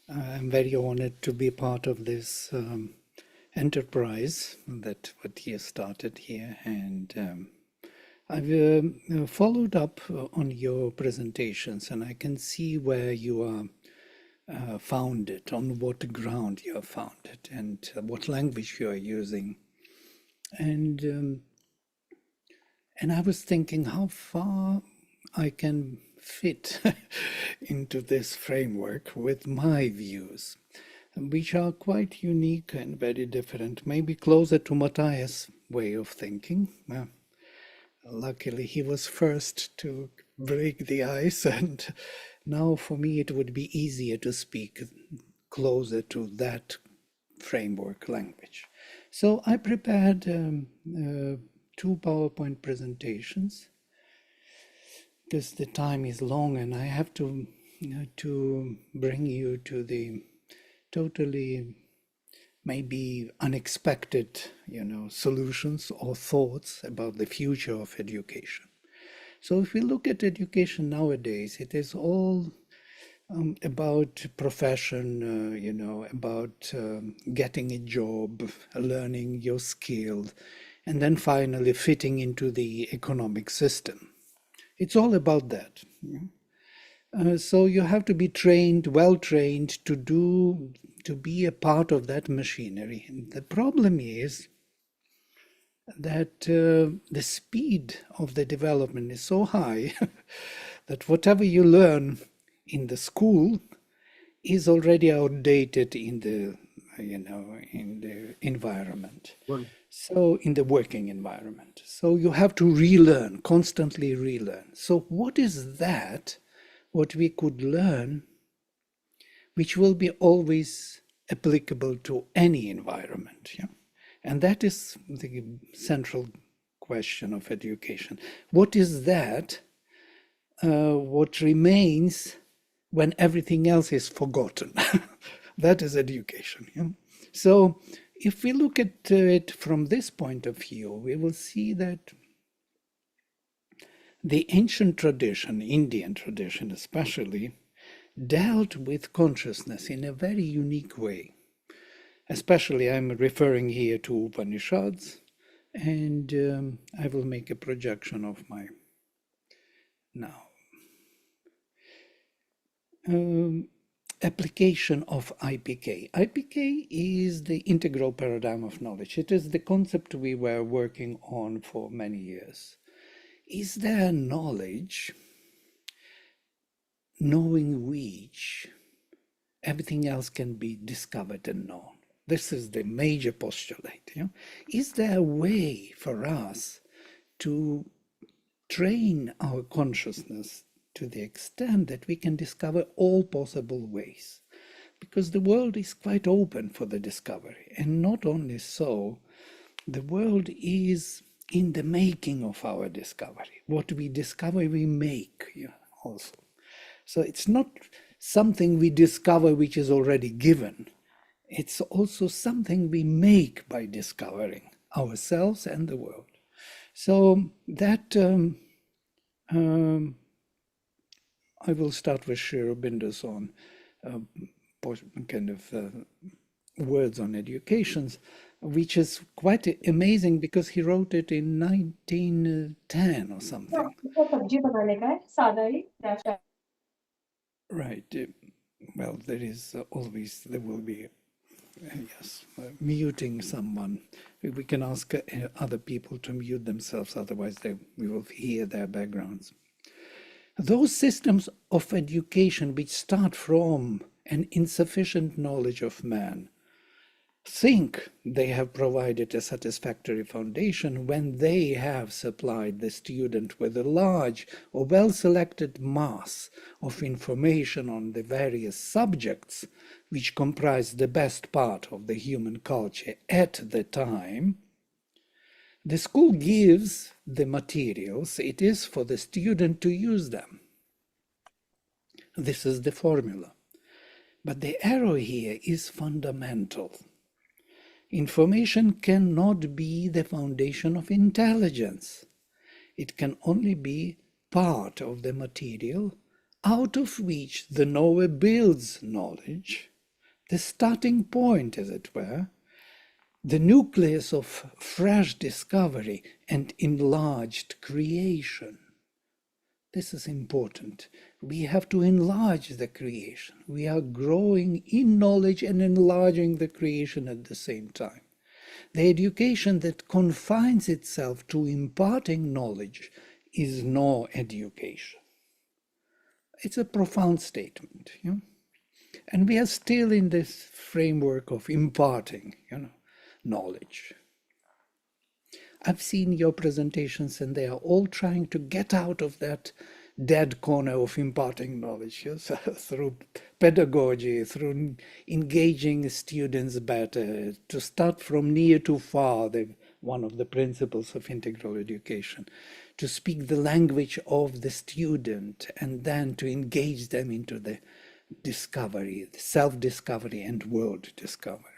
I'm very honored to be part of this enterprise that what he has started here, and I've followed up on your presentations, and I can see where you are founded, on what ground you are founded, and what language you are using, and um, and I was thinking how far I can fit into this framework with my views, which are quite unique and very different, maybe closer to Matthias' way of thinking. Luckily, he was first to break the ice, and now for me it would be easier to speak closer to that framework language. So I prepared two PowerPoint presentations because the time is long and I have to bring you to the totally maybe unexpected, solutions or thoughts about the future of education. So if we look at education nowadays, it is all about profession, about getting a job, learning your skills, and then finally fitting into the economic system. It's all about that. So you have to be trained, well trained to be a part of that machinery. And the problem is that the speed of the development is so high that whatever you learn in the school is already outdated in the in the environment. So in the working environment. So you have to relearn, constantly relearn. So what is that, what we could learn, which will be always applicable to any environment? Yeah? And that is the central question of education. What is that, what remains when everything else is forgotten? That is education. Yeah? So if we look at it from this point of view, we will see that the ancient tradition, Indian tradition especially, dealt with consciousness in a very unique way. Especially, I'm referring here to Upanishads, and I will make a projection of my now. Application of IPK. IPK is the integral paradigm of knowledge. It is the concept we were working on for many years. Is there knowledge, knowing which everything else can be discovered and known? This is the major postulate. Yeah? Is there a way for us to train our consciousness to the extent that we can discover all possible ways? Because the world is quite open for the discovery. And not only so, the world is in the making of our discovery. What we discover, we make also. So it's not something we discover which is already given. It's also something we make by discovering ourselves and the world. So that I will start with Sri Aurobindo's on kind of words on educations, which is quite amazing because he wrote it in 1910 or something. Right. Well, there will be, yes, muting someone. We can ask other people to mute themselves, otherwise we will hear their backgrounds. Those systems of education which start from an insufficient knowledge of man think they have provided a satisfactory foundation when they have supplied the student with a large or well-selected mass of information on the various subjects which comprise the best part of the human culture at the time. The school gives the materials, it is for the student to use them. This is the formula. But the error here is fundamental. Information cannot be the foundation of intelligence. It can only be part of the material out of which the knower builds knowledge the starting point, as it were, the nucleus of fresh discovery and enlarged creation. This is important. We have to enlarge the creation. We are growing in knowledge and enlarging the creation at the same time. The education that confines itself to imparting knowledge is no education. It's a profound statement, and we are still in this framework of imparting, knowledge. I've seen your presentations, and they are all trying to get out of that dead corner of imparting knowledge, through pedagogy, through engaging students better, to start from near to far, one of the principles of integral education, to speak the language of the student, and then to engage them into the discovery, self-discovery and world discovery.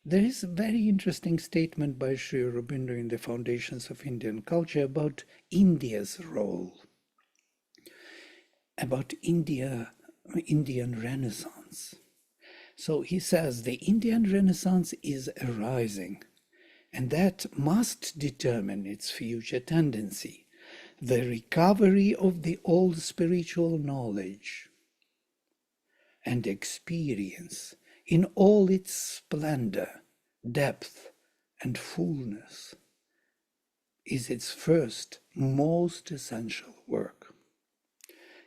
There is a very interesting statement by Sri Aurobindo in the Foundations of Indian Culture about India's role, about Indian Renaissance. So he says the Indian Renaissance is arising, and that must determine its future tendency, the recovery of the old spiritual knowledge and experience in all its splendor, depth, and fullness is its first, most essential work.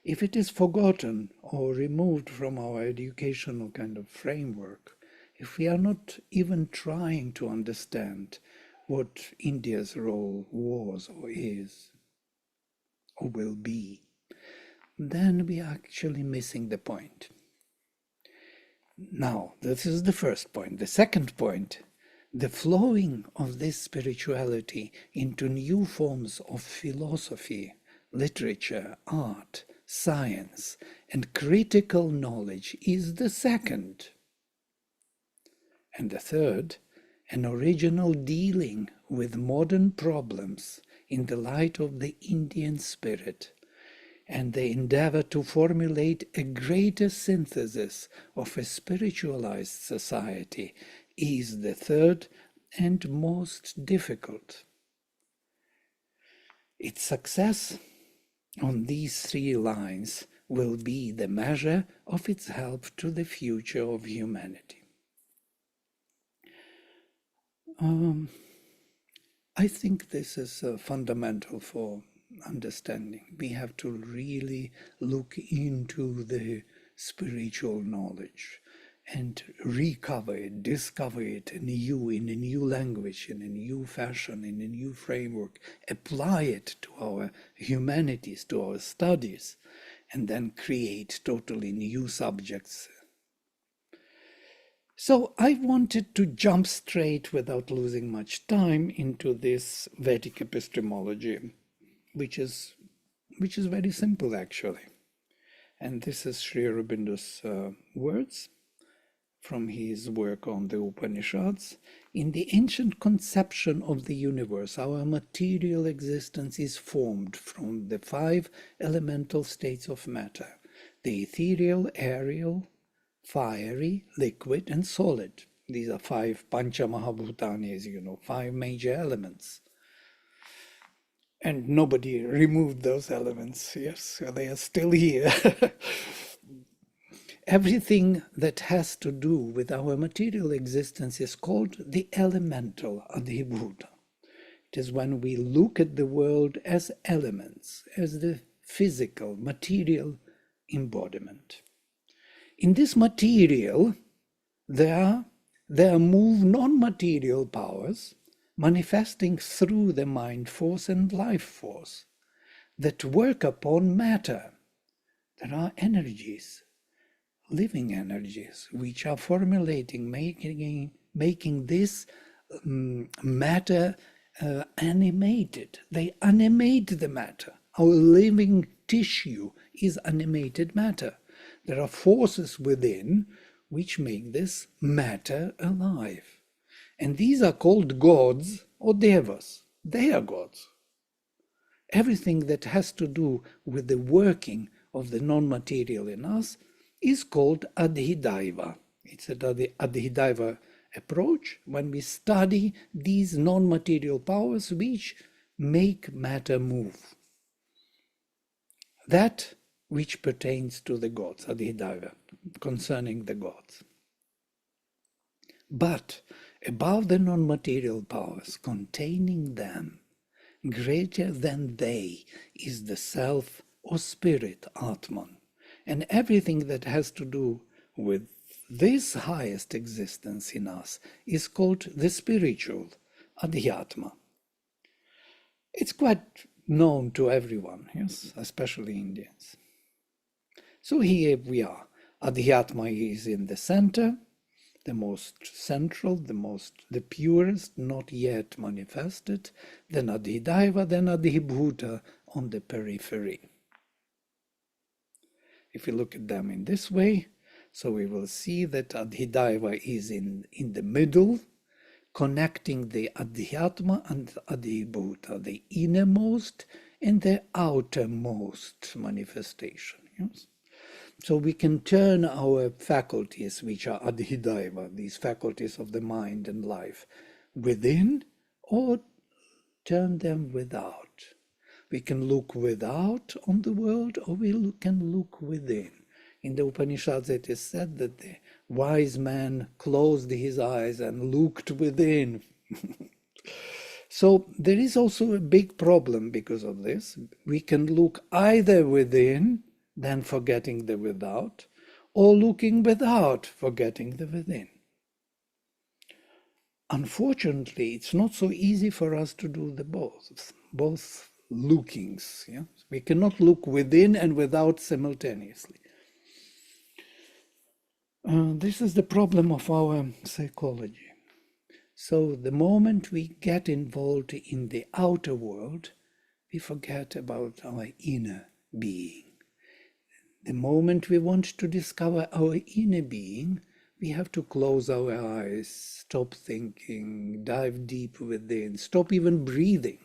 If it is forgotten or removed from our educational kind of framework, if we are not even trying to understand what India's role was or is or will be, then we are actually missing the point. Now, this is the first point. The second point, the flowing of this spirituality into new forms of philosophy, literature, art, science, and critical knowledge is the second. And the third, an original dealing with modern problems in the light of the Indian spirit, and the endeavor to formulate a greater synthesis of a spiritualized society is the third and most difficult. Its success on these three lines will be the measure of its help to the future of humanity. I think this is fundamental for understanding. We have to really look into the spiritual knowledge and recover it, discover it anew, in a new language, in a new fashion, in a new framework, apply it to our humanities, to our studies, and then create totally new subjects. So I wanted to jump straight, without losing much time, into this Vedic epistemology, which is very simple, actually. And this is Sri Aurobindo's words from his work on the Upanishads. In the ancient conception of the universe, our material existence is formed from the 5 elemental states of matter: the ethereal, aerial, fiery, liquid, and solid. These are 5 Pancha Mahabhutani, as you know, 5 major elements. And nobody removed those elements, yes, they are still here. Everything that has to do with our material existence is called the elemental adhibhuta. It is when we look at the world as elements, as the physical, material embodiment. In this material, there move non-material powers manifesting through the mind force and life force that work upon matter. There are energies, living energies, which are formulating, making this matter animated. They animate the matter. Our living tissue is animated matter. There are forces within which make this matter alive. And these are called gods or devas. They are gods. Everything that has to do with the working of the non-material in us is called adhidaiva. It's the adhidaiva approach when we study these non-material powers which make matter move. That which pertains to the gods, adhidaiva, concerning the gods. But above the non-material powers containing them, greater than they is the self or spirit, Atman, and everything that has to do with this highest existence in us is called the spiritual, Adhyatma. It's quite known to everyone, yes, especially Indians. So here we are. Adhyatma is in the center, the most central, the purest, not yet manifested, then Adhidaiva, then Adhibhuta on the periphery. If we look at them in this way, so we will see that Adhidaiva is in the middle, connecting the Adhyatma and Adhibhuta, the innermost and the outermost manifestation. Yes? So we can turn our faculties, which are Adhidaiva, these faculties of the mind and life, within or turn them without. We can look without on the world or we can look within. In the Upanishads it is said that the wise man closed his eyes and looked within. So there is also a big problem because of this. We can look either within, then forgetting the without, or looking without, forgetting the within. Unfortunately, it's not so easy for us to do the both lookings. Yeah? We cannot look within and without simultaneously. This is the problem of our psychology. So the moment we get involved in the outer world, we forget about our inner being. The moment we want to discover our inner being, we have to close our eyes, stop thinking, dive deep within, stop even breathing.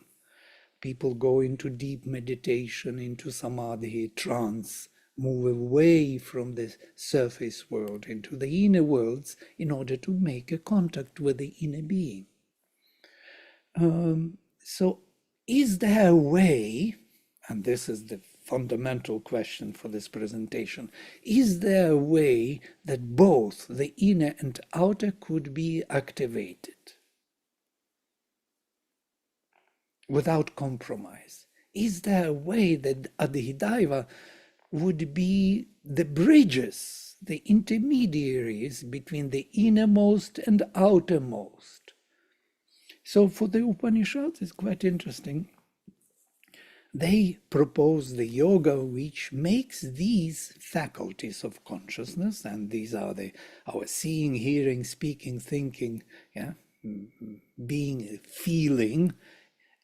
People go into deep meditation, into samadhi, trance, move away from the surface world into the inner worlds in order to make a contact with the inner being. So is there a way, and this is the fundamental question for this presentation, is there a way that both the inner and outer could be activated without compromise? Is there a way that Adhidaiva would be the bridges, the intermediaries between the innermost and outermost? So for the Upanishads, it's quite interesting. They propose the yoga which makes these faculties of consciousness, and these are our seeing, hearing, speaking, thinking, yeah, being, feeling,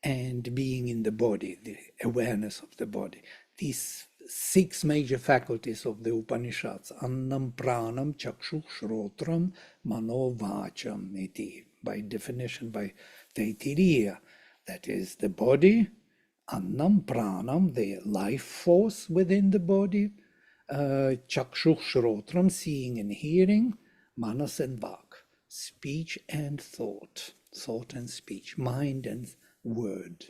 and being in the body, the awareness of the body. These 6 major faculties of the Upanishads, Annam, Pranam, Chakshu, Shrotram, Mano, Vacham, iti, by definition by Taittiriya, that is the body, Annam, Pranam, the life force within the body, Chakshu, Shrotram, seeing and hearing, Manas and Vak, speech and thought and speech, mind and word.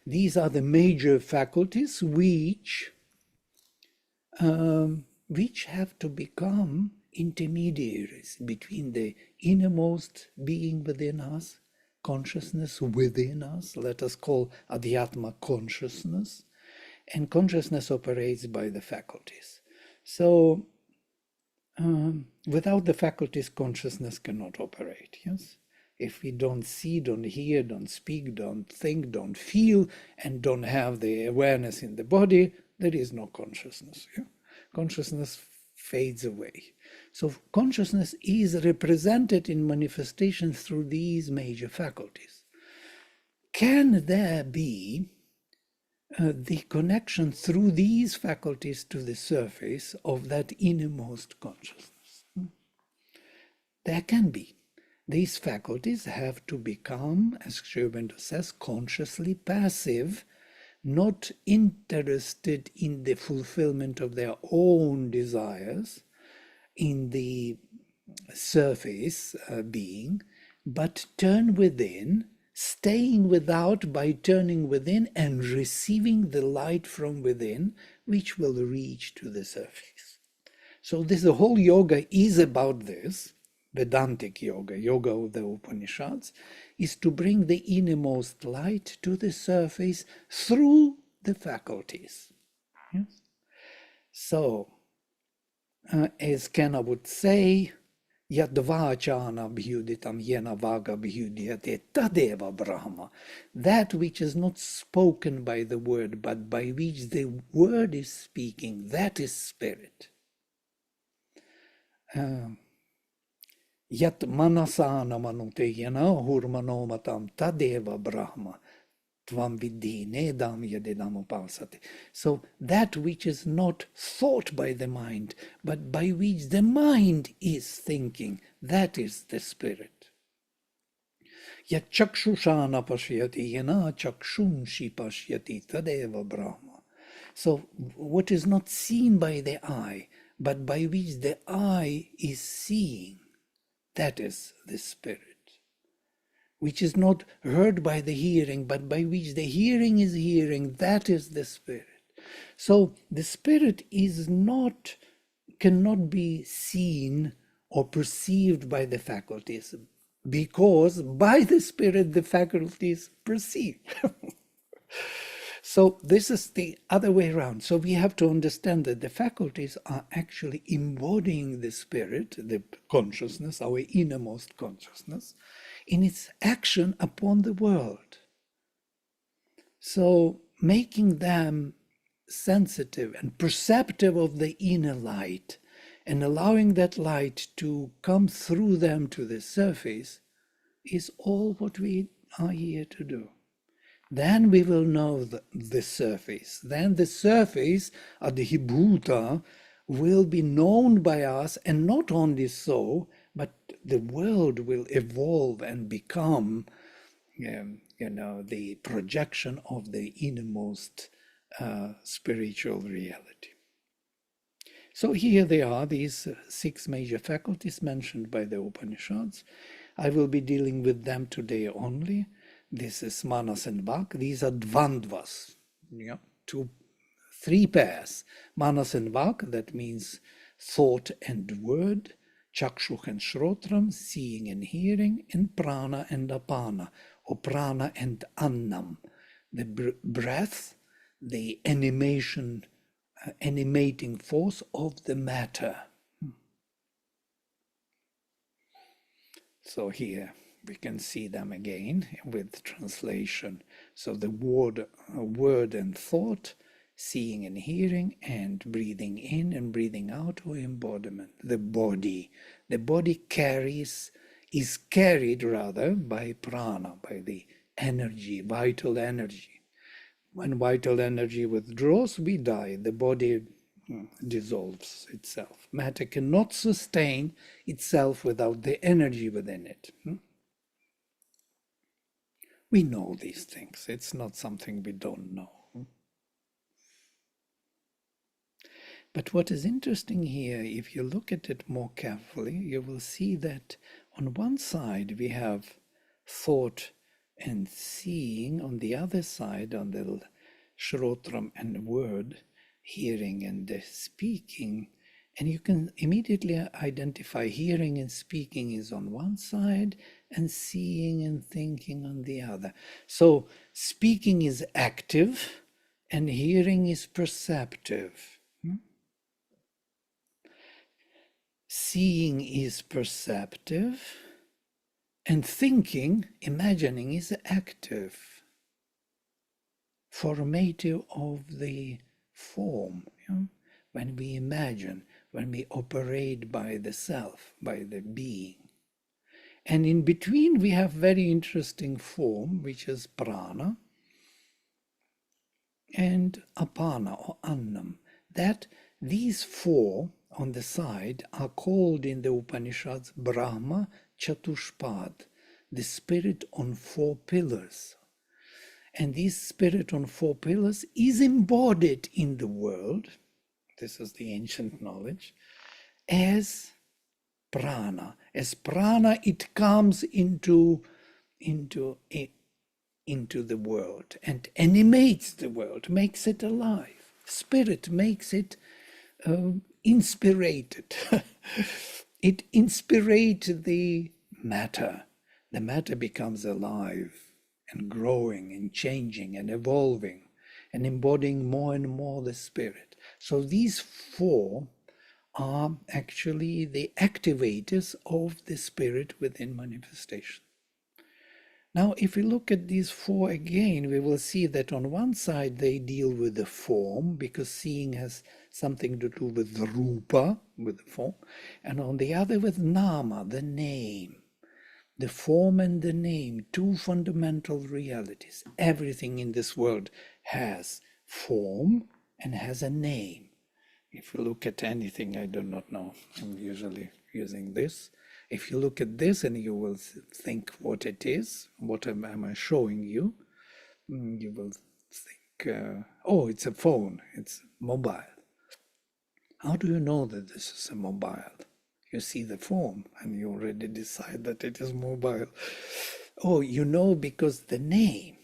These are the major faculties which have to become intermediaries between the innermost being within us, consciousness within us, let us call Adhyatma consciousness, and consciousness operates by the faculties. So without the faculties, consciousness cannot operate, yes? If we don't see, don't hear, don't speak, don't think, don't feel, and don't have the awareness in the body, there is no consciousness. Yeah? Consciousness fades away. So consciousness is represented in manifestation through these major faculties. Can there be the connection through these faculties to the surface of that innermost consciousness? There can be. These faculties have to become, as Sri Aurobindo says, consciously passive not interested in the fulfillment of their own desires, in the surface being, but turn within, staying without by turning within and receiving the light from within, which will reach to the surface. So this the whole yoga is about this. Vedantic yoga, yoga of the Upanishads, is to bring the innermost light to the surface through the faculties. Yes? So, as Kenna would say, Yadvachana bhyuditam yena vaga bhyudyate tadeva brahma. That which is not spoken by the word, but by which the word is speaking, that is spirit. Yat manasana manute yena hurmanomatam tadeva brahma. Tvam vidhi nedam yadidam upasate. So that which is not thought by the mind, but by which the mind is thinking, that is the spirit. Yat chakshushana pashyati yena chakshunshi pashyati tadeva brahma. So what is not seen by the eye, but by which the eye is seeing, that is the spirit. Which is not heard by the hearing, but by which the hearing is hearing, that is the spirit. So the spirit is not, cannot be seen or perceived by the faculties, because by the spirit the faculties perceive. So this is the other way around. So we have to understand that the faculties are actually embodying the spirit, the consciousness, our innermost consciousness, in its action upon the world. So making them sensitive and perceptive of the inner light and allowing that light to come through them to the surface is all what we are here to do. Then we will know the surface. Then the surface, adhibhuta, will be known by us, and not only so, but the world will evolve and become, the projection of the innermost spiritual reality. So here they are, these 6 major faculties mentioned by the Upanishads. I will be dealing with them today only. This is manas and vak. These are dvandvas, 3 pairs. Manas and vak, that means thought and word. Chakshuk and shrotram, seeing and hearing. And prana and apana, or prana and annam, the breath, the animating force of the matter. So here we can see them again with translation. So the word and thought, seeing and hearing, and breathing in and breathing out, or embodiment. The body is carried rather by prana, by the energy, vital energy. When vital energy withdraws, we die. The body dissolves itself. Matter cannot sustain itself without the energy within it. We know these things. It's not something we don't know. But what is interesting here, if you look at it more carefully, you will see that on one side we have thought and seeing, on the other side, on the shrotram and word, hearing and speaking, and you can immediately identify hearing and speaking is on one side and seeing and thinking on the other. So speaking is active and hearing is perceptive. Seeing is perceptive and thinking, imagining, is active, formative of the form. When we imagine, when we operate by the self, by the being. And in between we have very interesting form, which is prana and apana or annam. That these 4 on the side are called in the Upanishads Brahma Chatushpad, the spirit on 4 pillars. And this spirit on four pillars is embodied in the world, this is the ancient knowledge, as prana. As prana, it comes into the world and animates the world, makes it alive. Spirit makes it inspirated. It inspirates the matter. The matter becomes alive and growing and changing and evolving and embodying more and more the spirit. So these four are actually the activators of the spirit within manifestation. Now, if we look at these four again, we will see that on one side they deal with the form, because seeing has something to do with the rupa, with the form, and on the other with nama, the name. The form and the name, two fundamental realities. Everything in this world has form and has a name. If you look at anything, I do not know, I'm usually using this. If you look at this and you will think what it is, what am I showing you, you will think, oh, it's a phone, it's mobile. How do you know that this is a mobile? You see the form and you already decide that it is mobile. Oh, you know because the name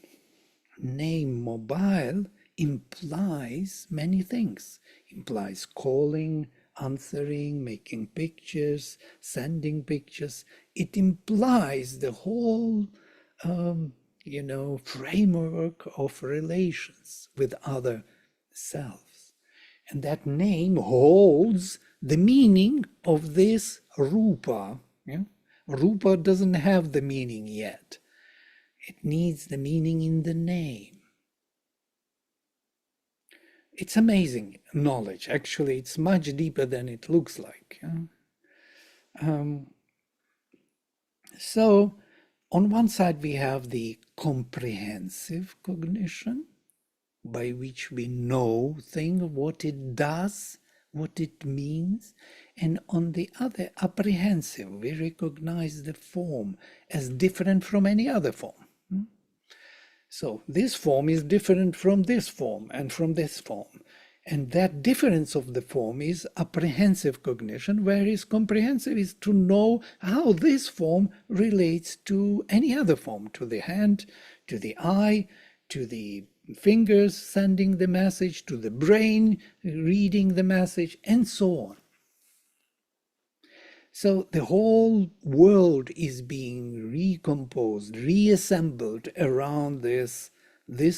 mobile implies many things. Implies calling, answering, making pictures, sending pictures. It implies the whole, framework of relations with other selves. And that name holds the meaning of this rupa. Yeah? Rupa doesn't have the meaning yet. It needs the meaning in the name. It's amazing knowledge. Actually, it's much deeper than it looks like. So, on one side, we have the comprehensive cognition, by which we know things, what it does, what it means. And on the other, apprehensive, we recognize the form as different from any other form. So this form is different from this form and from this form. And that difference of the form is apprehensive cognition, whereas comprehensive is to know how this form relates to any other form, to the hand, to the eye, to the fingers sending the message, to the brain reading the message, and so on. So the whole world is being recomposed, reassembled around this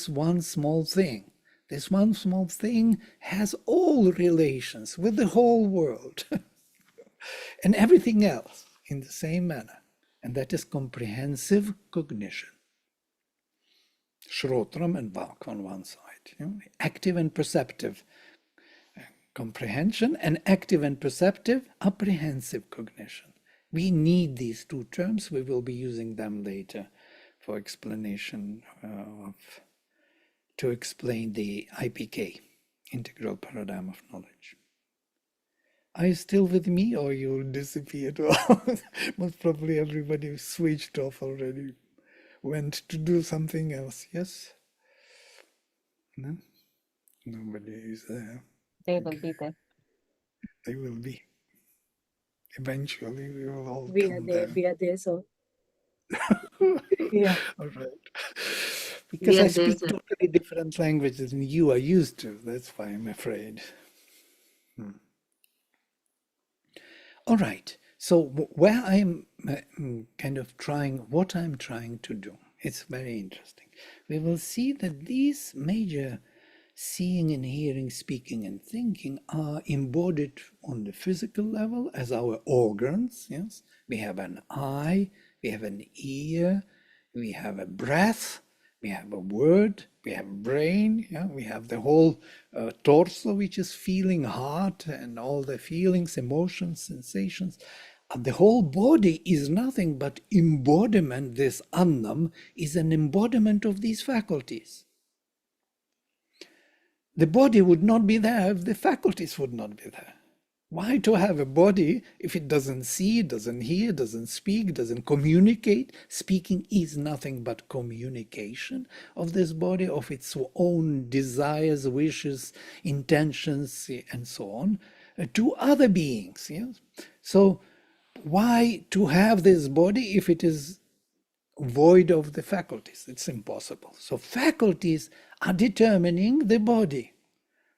one small thing. This one small thing has all relations with the whole world and everything else in the same manner. And that is comprehensive cognition. Shrotram and Vak on one side, active and perceptive comprehension, and active and perceptive apprehensive cognition. We need these two terms. We will be using them later for explanation to explain the IPK, integral paradigm of knowledge. Are you still with me, or you disappeared? Most probably everybody switched off already, went to do something else. Yes? No? Nobody is there. They will be there. They will be. Eventually, we will all We come are there. there. We are there, so yeah. All right. Because We I are there, speak sir. totally different languages than you are used to. That's why I'm afraid. All right. So where I'm kind of what I'm trying to do, it's very interesting. We will see that these major seeing and hearing, speaking and thinking are embodied on the physical level as our organs. Yes, we have an eye, we have an ear, we have a breath, we have a word, we have a brain, we have the whole torso, which is feeling, heart and all the feelings, emotions, sensations. The whole body is nothing but embodiment. This annam is an embodiment of these faculties. The body would not be there if the faculties would not be there. Why to have a body if it doesn't see, doesn't hear, doesn't speak, doesn't communicate? Speaking is nothing but communication of this body, of its own desires, wishes, intentions, and so on, to other beings. Yes? So why to have this body if it is void of the faculties? It's impossible. So faculties are determining the body.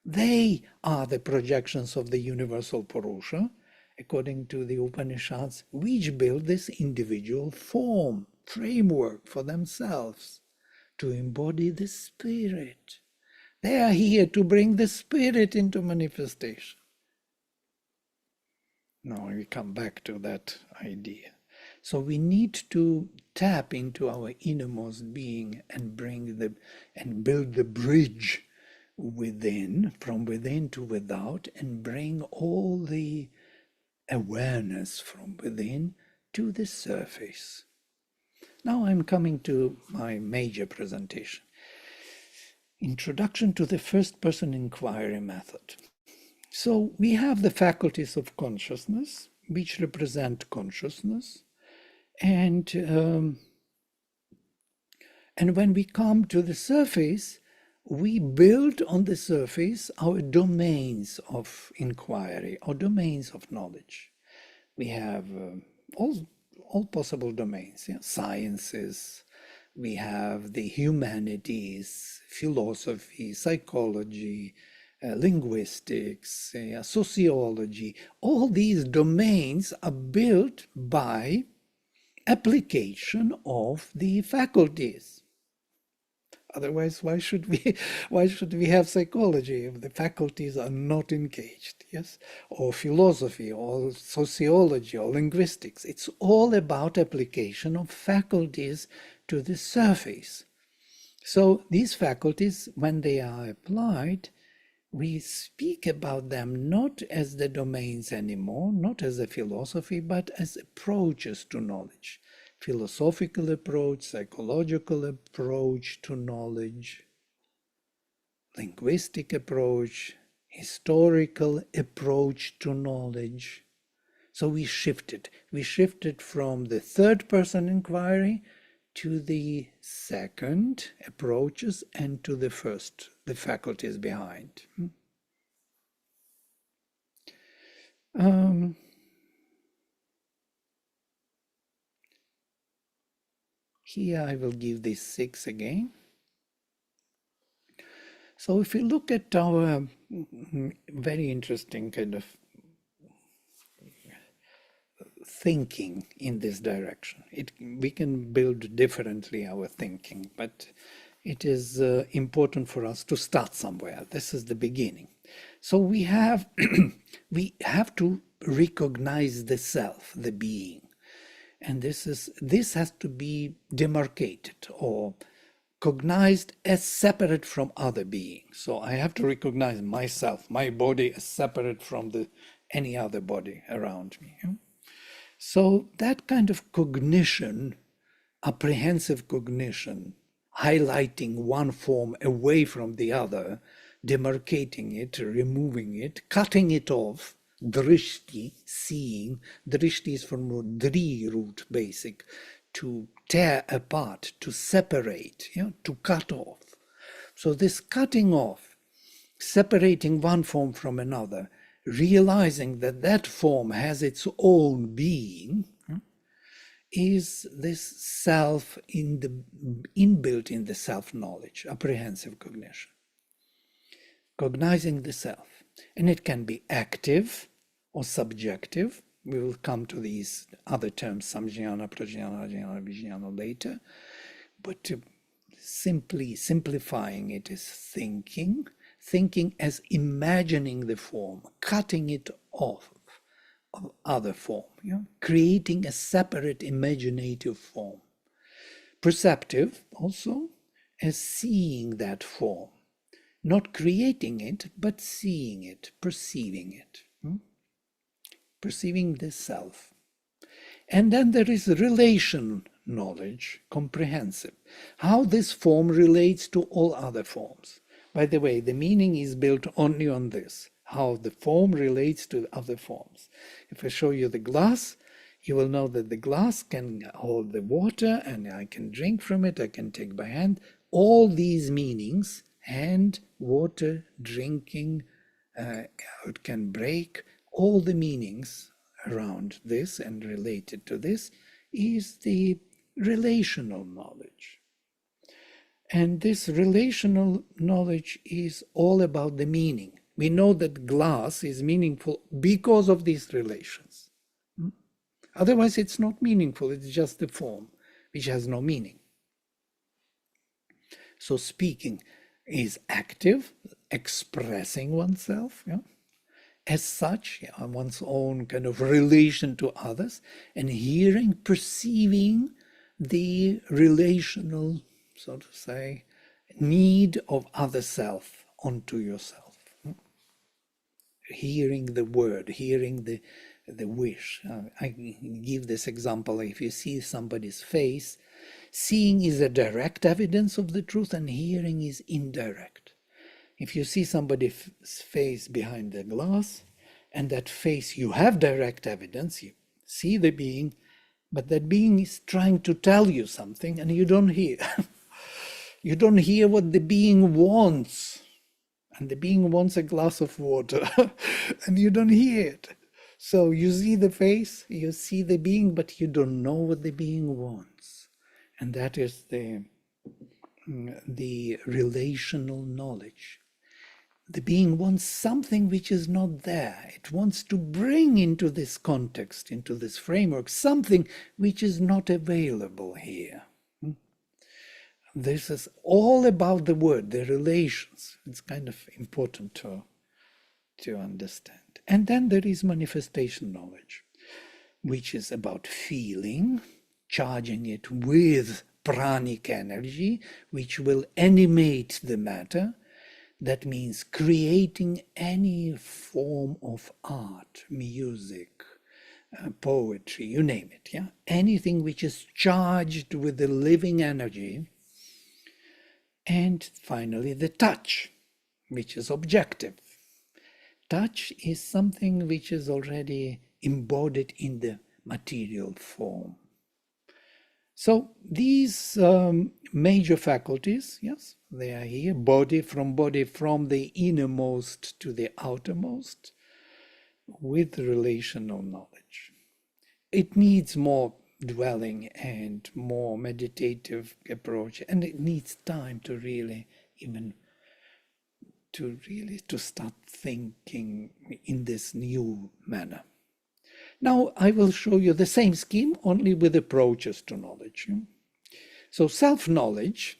They are the projections of the universal Purusha, according to the Upanishads, which build this individual form, framework for themselves to embody the spirit. They are here to bring the spirit into manifestation. Now we come back to that idea. So we need to tap into our innermost being and build the bridge within, from within to without, and bring all the awareness from within to the surface. Now I'm coming to my major presentation. Introduction to the first-person inquiry method. So we have the faculties of consciousness, which represent consciousness, and when we come to the surface, we build on the surface our domains of inquiry, or domains of knowledge. We have all possible domains, yeah? Sciences, we have the humanities, philosophy, psychology, linguistics, sociology. All these domains are built by application of the faculties. Otherwise, why should we have psychology if the faculties are not engaged? Yes, or philosophy, or sociology, or linguistics. It's all about application of faculties to the surface. So these faculties, when they are applied, we speak about them not as the domains anymore, not as a philosophy, but as approaches to knowledge. Philosophical approach, psychological approach to knowledge, linguistic approach, historical approach to knowledge. So we shifted from the third person inquiry to the second approaches and to the first, the faculties behind. Here I will give this 6 again. So if we look at our very interesting kind of thinking in this direction, we can build differently our thinking, but it is important for us to start somewhere. This is the beginning. So we have to recognize the self, the being. And this has to be demarcated or cognized as separate from other beings. So I have to recognize myself, my body, as separate from any other body around me. So that kind of cognition, apprehensive cognition, highlighting one form away from the other, demarcating it, removing it, cutting it off, drishti, seeing. Drishti is from dri root, basic, to tear apart, to separate, to cut off. So this cutting off, separating one form from another, realizing that that form has its own being, is this self inbuilt in the self-knowledge, apprehensive cognition. Cognizing the self. And it can be active or subjective. We will come to these other terms, samjnana, prajnana, ajnana, vijnana later. But simply simplifying it is thinking as imagining the form, cutting it off of other form, creating a separate imaginative form. Perceptive also as seeing that form, not creating it, but seeing it, perceiving it, perceiving the self. And then there is relation knowledge, comprehensive, how this form relates to all other forms. By the way, the meaning is built only on this, how the form relates to other forms. If I show you the glass, you will know that the glass can hold the water and I can drink from it, I can take by hand. All these meanings, hand, water, drinking, it can break, all the meanings around this and related to this is the relational knowledge. And this relational knowledge is all about the meaning. We know that glass is meaningful because of these relations. Otherwise, it's not meaningful. It's just the form, which has no meaning. So speaking is active, expressing oneself, as such, one's own kind of relation to others, and hearing, perceiving the relational, so to say, need of other self onto yourself. Hearing the word, hearing the wish. I give this example. If you see somebody's face, seeing is a direct evidence of the truth and hearing is indirect. If you see somebody's face behind the glass and that face, you have direct evidence, you see the being, but that being is trying to tell you something and you don't hear. You don't hear what the being wants. And the being wants a glass of water and you don't hear it. So you see the face, you see the being, but you don't know what the being wants. And that is the relational knowledge. The being wants something which is not there. It wants to bring into this context, into this framework, something which is not available here. This is all about the word, the relations. It's kind of important to understand. And then there is manifestation knowledge, which is about feeling, charging it with pranic energy, which will animate the matter. That means creating any form of art, music, poetry, you name it. Anything which is charged with the living energy. And finally, the touch, which is objective. Touch is something which is already embodied in the material form. So these major faculties, yes, they are here, body from the innermost to the outermost, with relational knowledge. It needs more dwelling and more meditative approach, and it needs time to really to start thinking in this new manner. Now I will show you the same scheme, only with approaches to knowledge. So self-knowledge,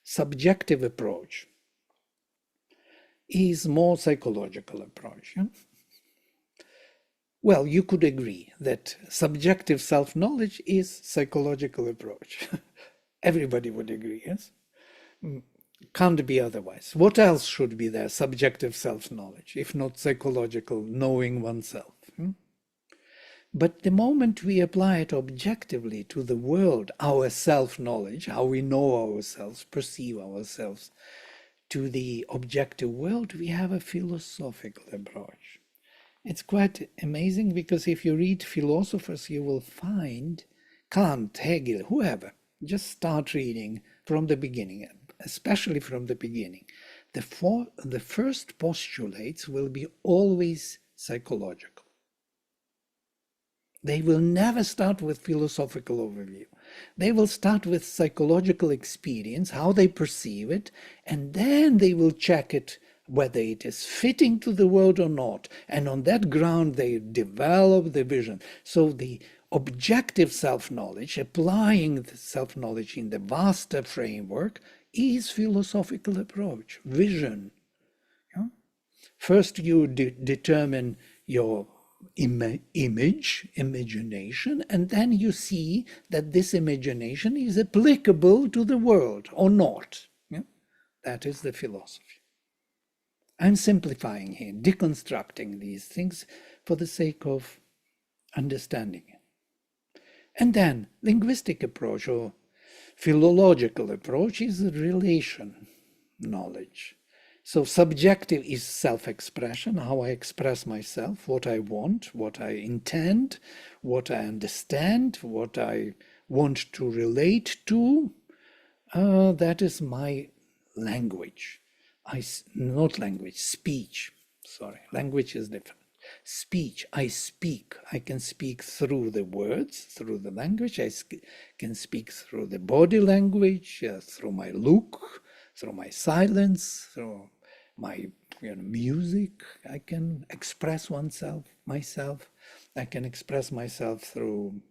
subjective approach, is more psychological approach. Well, you could agree that subjective self-knowledge is psychological approach. Everybody would agree, yes? Can't be otherwise. What else should be there? Subjective self-knowledge, if not psychological, knowing oneself. But the moment we apply it objectively to the world, our self-knowledge, how we know ourselves, perceive ourselves, to the objective world, we have a philosophical approach. It's quite amazing because if you read philosophers, you will find Kant, Hegel, whoever, just start reading from the beginning, especially from the beginning. The first postulates will be always psychological. They will never start with philosophical overview. They will start with psychological experience, how they perceive it, and then they will check it whether it is fitting to the world or not. And on that ground, they develop the vision. So the objective self-knowledge, applying the self-knowledge in the vaster framework, is philosophical approach, vision. First, you determine your imagination, and then you see that this imagination is applicable to the world or not. That is the philosophy. I'm simplifying here, deconstructing these things for the sake of understanding it. And then linguistic approach or philological approach is relation knowledge. So subjective is self-expression, how I express myself, what I want, what I intend, what I understand, what I want to relate to. That is my language. Not language, speech. Sorry, language is different. Speech, I speak. I can speak through the words, through the language. Can speak through the body language, through my look, through my silence, through my music. I can express myself. I can express myself through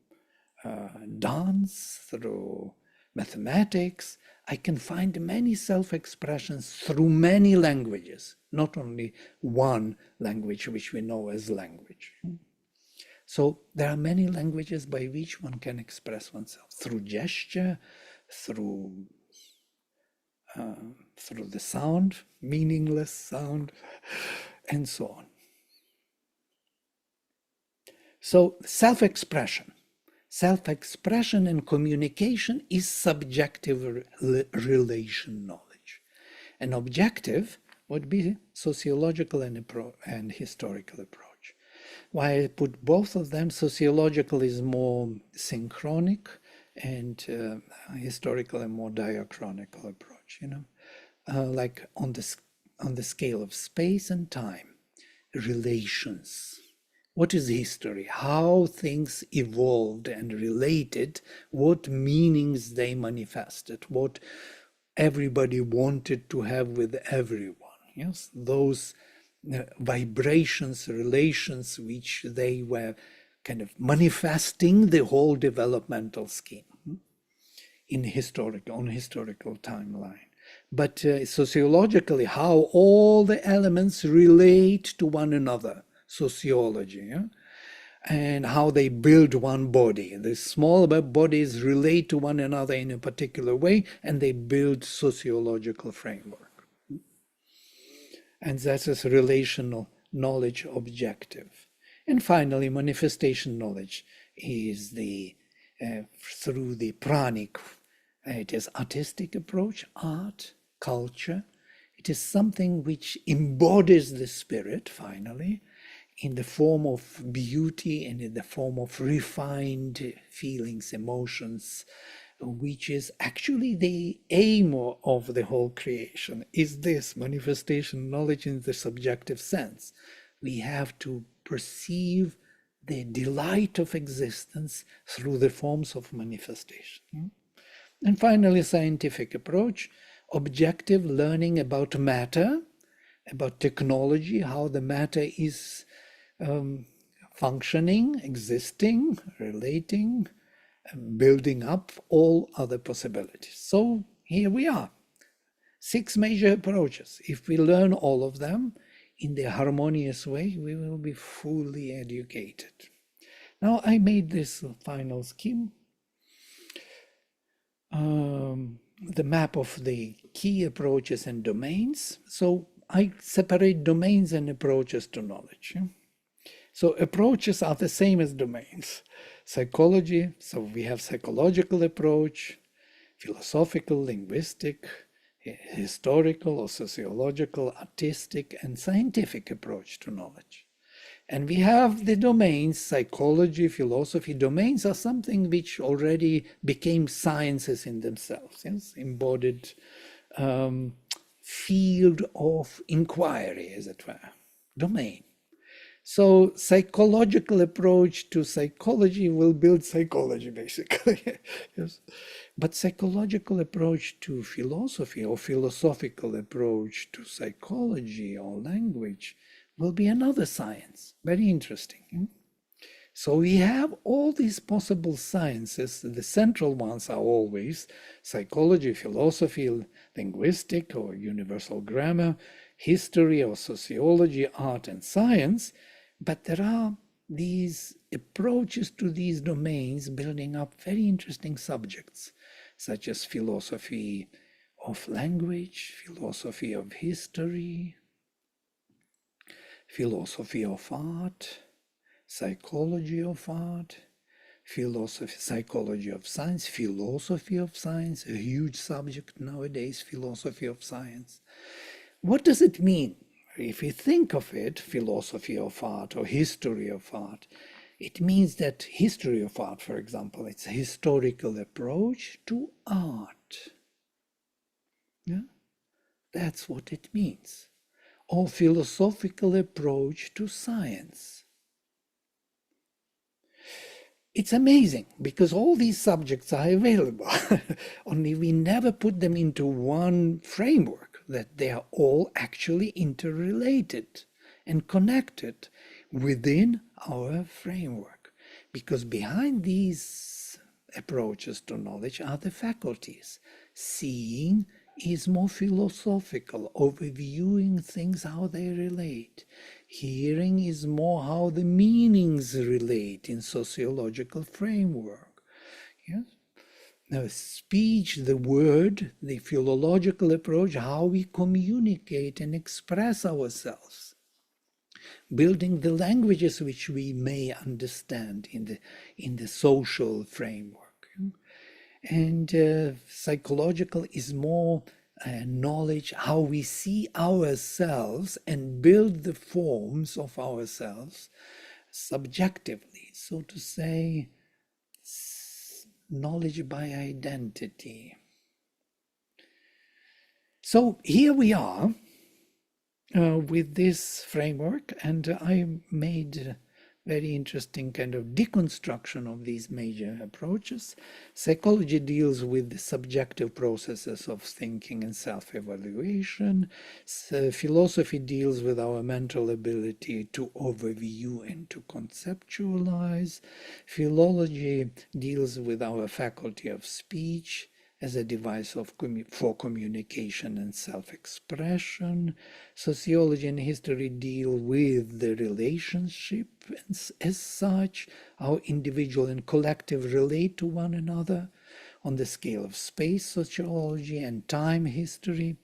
dance, through mathematics. I can find many self-expressions through many languages, not only one language which we know as language. So there are many languages by which one can express oneself through gesture, through the sound, meaningless sound, and so on. So self-expression. Self-expression and communication is subjective relation knowledge. And objective would be sociological and historical approach. Why I put both of them, sociological is more synchronic and historical and more diachronical approach, like on the scale of space and time, relations. What is history? How things evolved and related, what meanings they manifested, what everybody wanted to have with everyone. Yes, those vibrations, relations, which they were kind of manifesting the whole developmental scheme on historical timeline. But sociologically, how all the elements relate to one another. Sociology, and how they build one body. The small bodies relate to one another in a particular way, and they build sociological framework. And that is relational knowledge objective. And finally, manifestation knowledge is through the pranic. It is artistic approach, art, culture. It is something which embodies the spirit, finally, in the form of beauty and in the form of refined feelings, emotions, which is actually the aim of the whole creation, is this manifestation knowledge in the subjective sense. We have to perceive the delight of existence through the forms of manifestation. And finally, scientific approach, objective learning about matter, about technology, how the matter is functioning, existing, relating, building up all other possibilities. So here we are, 6 major approaches. If we learn all of them in the harmonious way, we will be fully educated. Now I made this final scheme, the map of the key approaches and domains. So I separate domains and approaches to knowledge. So approaches are the same as domains. Psychology, so we have psychological approach, philosophical, linguistic, historical or sociological, artistic, and scientific approach to knowledge. And we have the domains, psychology, philosophy. Domains are something which already became sciences in themselves, yes? Embodied field of inquiry, as it were, domain. So psychological approach to psychology will build psychology, basically. Yes. But psychological approach to philosophy or philosophical approach to psychology or language will be another science. Very interesting. So we have all these possible sciences. The central ones are always psychology, philosophy, linguistic or universal grammar, history or sociology, art and science. But there are these approaches to these domains building up very interesting subjects, such as philosophy of language, philosophy of history, philosophy of art, psychology of art, psychology of science, philosophy of science, a huge subject nowadays, philosophy of science. What does it mean? If you think of it, philosophy of art or history of art, it means that history of art, for example, it's a historical approach to art. Yeah? That's what it means. Or philosophical approach to science. It's amazing because all these subjects are available, only we never put them into one framework, that they are all actually interrelated and connected within our framework. Because behind these approaches to knowledge are the faculties. Seeing is more philosophical, overviewing things, how they relate. Hearing is more how the meanings relate in sociological framework. Yes? Now, speech, the word, the philological approach, how we communicate and express ourselves, building the languages which we may understand in the social framework. And psychological is more knowledge, how we see ourselves and build the forms of ourselves subjectively, so to say, knowledge by identity. So here we are with this framework, and I made very interesting kind of deconstruction of these major approaches. Psychology deals with the subjective processes of thinking and self-evaluation. Philosophy deals with our mental ability to overview and to conceptualize. Philology deals with our faculty of speech as a device for communication and self-expression. Sociology and history deal with the relationship as such, how individual and collective relate to one another on the scale of space sociology and time history.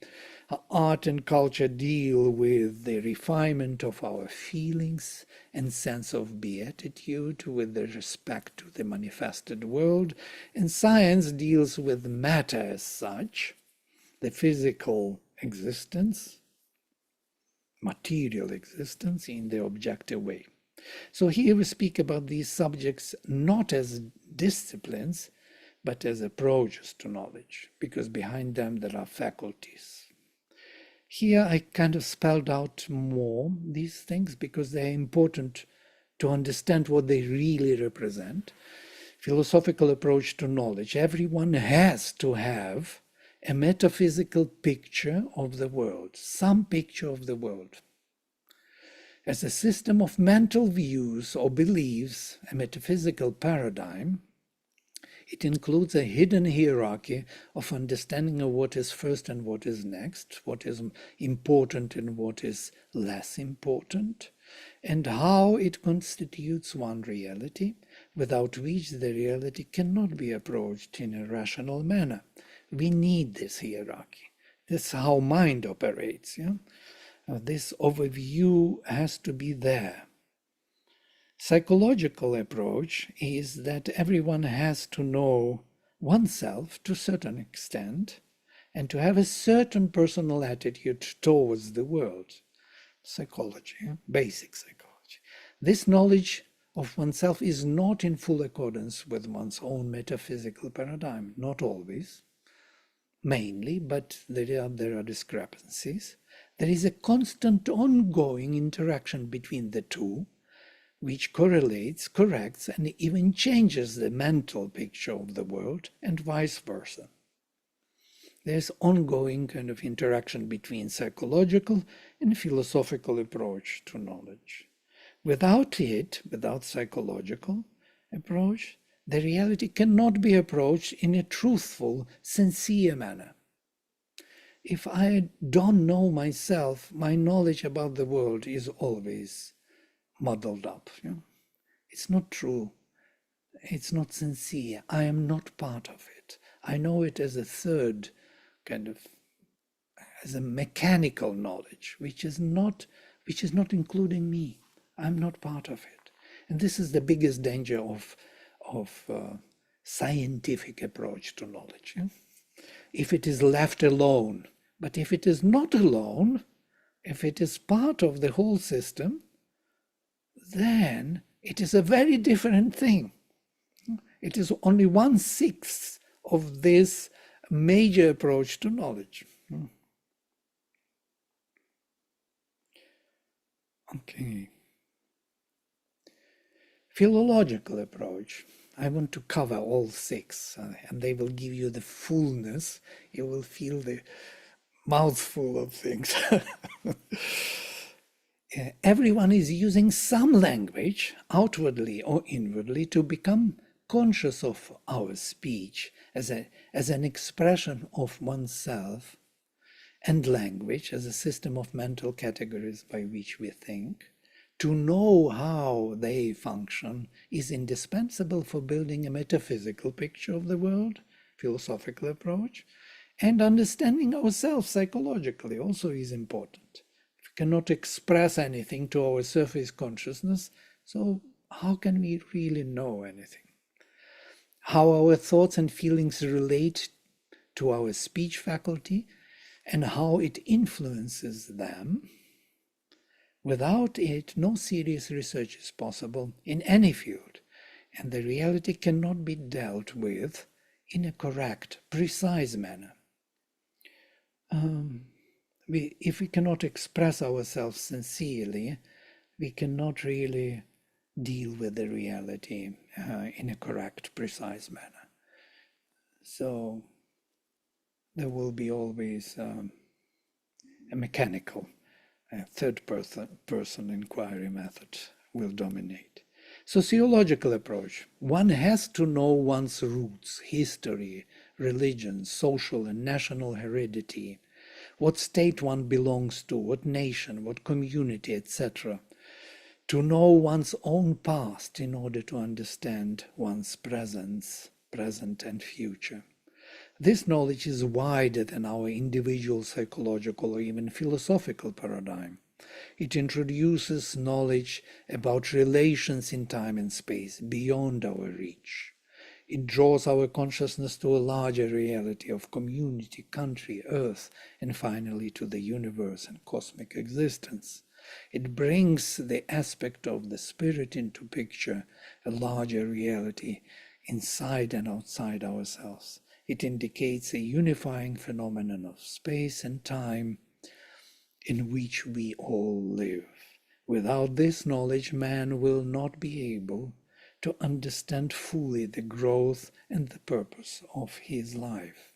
Art and culture deal with the refinement of our feelings and sense of beatitude with the respect to the manifested world. And science deals with matter as such, the physical existence, material existence in the objective way. So here we speak about these subjects not as disciplines, but as approaches to knowledge, because behind them there are faculties. Here I kind of spelled out more these things because they are important to understand what they really represent. Philosophical approach to knowledge. Everyone has to have a metaphysical picture of the world, some picture of the world. As a system of mental views or beliefs, a metaphysical paradigm, it includes a hidden hierarchy of understanding of what is first and what is next, what is important and what is less important, and how it constitutes one reality, without which the reality cannot be approached in a rational manner. We need this hierarchy. This is how mind operates. Yeah? This overview has to be there. Psychological approach is that everyone has to know oneself to a certain extent and to have a certain personal attitude towards the world. Psychology, basic psychology. This knowledge of oneself is not in full accordance with one's own metaphysical paradigm, not always, mainly, but there are discrepancies. There is a constant ongoing interaction between the two, which correlates, corrects, and even changes the mental picture of the world, and vice versa. There's ongoing kind of interaction between psychological and philosophical approach to knowledge. Without it, without psychological approach, the reality cannot be approached in a truthful, sincere manner. If I don't know myself, my knowledge about the world is always muddled up. You know? It's not true. It's not sincere. I am not part of it. I know it as a third kind of, as a mechanical knowledge, which is not including me. I'm not part of it. And this is the biggest danger of scientific approach to knowledge. Yeah? If it is left alone But if it is not alone, if it is part of the whole system, then it is a very different thing. It is only 1/6 of this major approach to knowledge. Okay. Philological approach. I want to cover all 6, and they will give you the fullness. You will feel the mouthful of things. Everyone is using some language, outwardly or inwardly, to become conscious of our speech as an expression of oneself, and language as a system of mental categories by which we think. To know how they function is indispensable for building a metaphysical picture of the world, philosophical approach, and understanding ourselves psychologically also is important. We cannot express anything to our surface consciousness, so how can we really know anything? How our thoughts and feelings relate to our speech faculty and how it influences them. Without it, no serious research is possible in any field, and the reality cannot be dealt with in a correct, precise manner. If we cannot express ourselves sincerely, we cannot really deal with the reality in a correct, precise manner. So there will be always a mechanical third person inquiry method will dominate. Sociological approach. One has to know one's roots, history, religion, social and national heredity, what state one belongs to, what nation, what community, etc. To know one's own past in order to understand one's present and future. This knowledge is wider than our individual psychological or even philosophical paradigm. It introduces knowledge about relations in time and space beyond our reach. It draws our consciousness to a larger reality of community, country, earth, and finally to the universe and cosmic existence. It brings the aspect of the spirit into picture, a larger reality inside and outside ourselves. It indicates a unifying phenomenon of space and time in which we all live. Without this knowledge, man will not be able to understand fully the growth and the purpose of his life.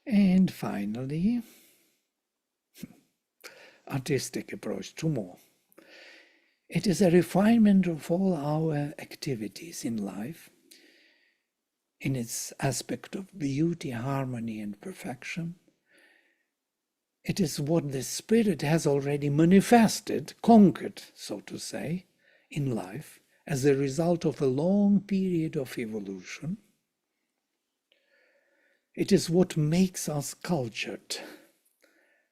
And finally, artistic approach, 2 more. It is a refinement of all our activities in life, in its aspect of beauty, harmony, and perfection. It is what the spirit has already manifested, conquered, so to say, in life as a result of a long period of evolution. It is what makes us cultured.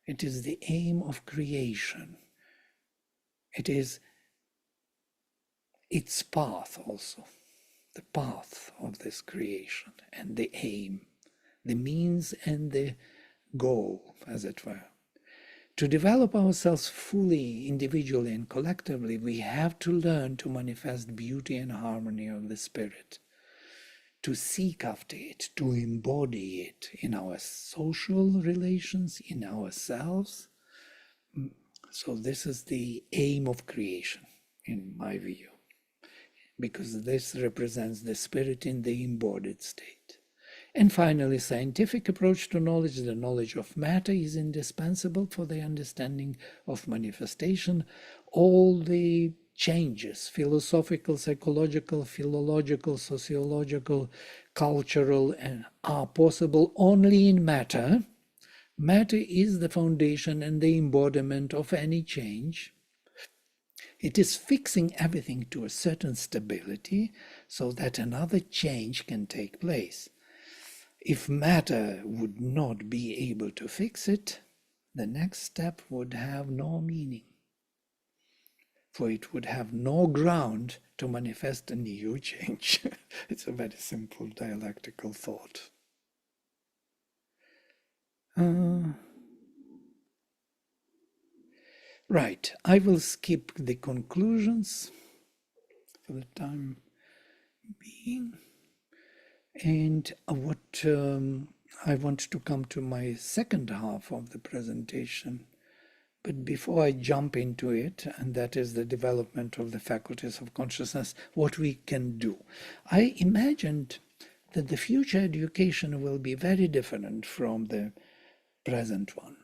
It is the aim of creation. It is its path also, the path of this creation and the aim, the means and the goal, as it were. To develop ourselves fully, individually and collectively, we have to learn to manifest beauty and harmony of the spirit, to seek after it, to embody it in our social relations, in ourselves. So this is the aim of creation, in my view, because this represents the spirit in the embodied state. And finally, scientific approach to knowledge. The knowledge of matter is indispensable for the understanding of manifestation. All the changes, philosophical, psychological, philological, sociological, cultural, and are possible only in matter. Matter is the foundation and the embodiment of any change. It is fixing everything to a certain stability so that another change can take place. If matter would not be able to fix it, the next step would have no meaning, for it would have no ground to manifest a new change. It's a very simple dialectical thought. Right, I will skip the conclusions for the time being. And what I want to come to my second half of the presentation. But before I jump into it, and that is the development of the faculties of consciousness, what we can do. I imagined that the future education will be very different from the present one.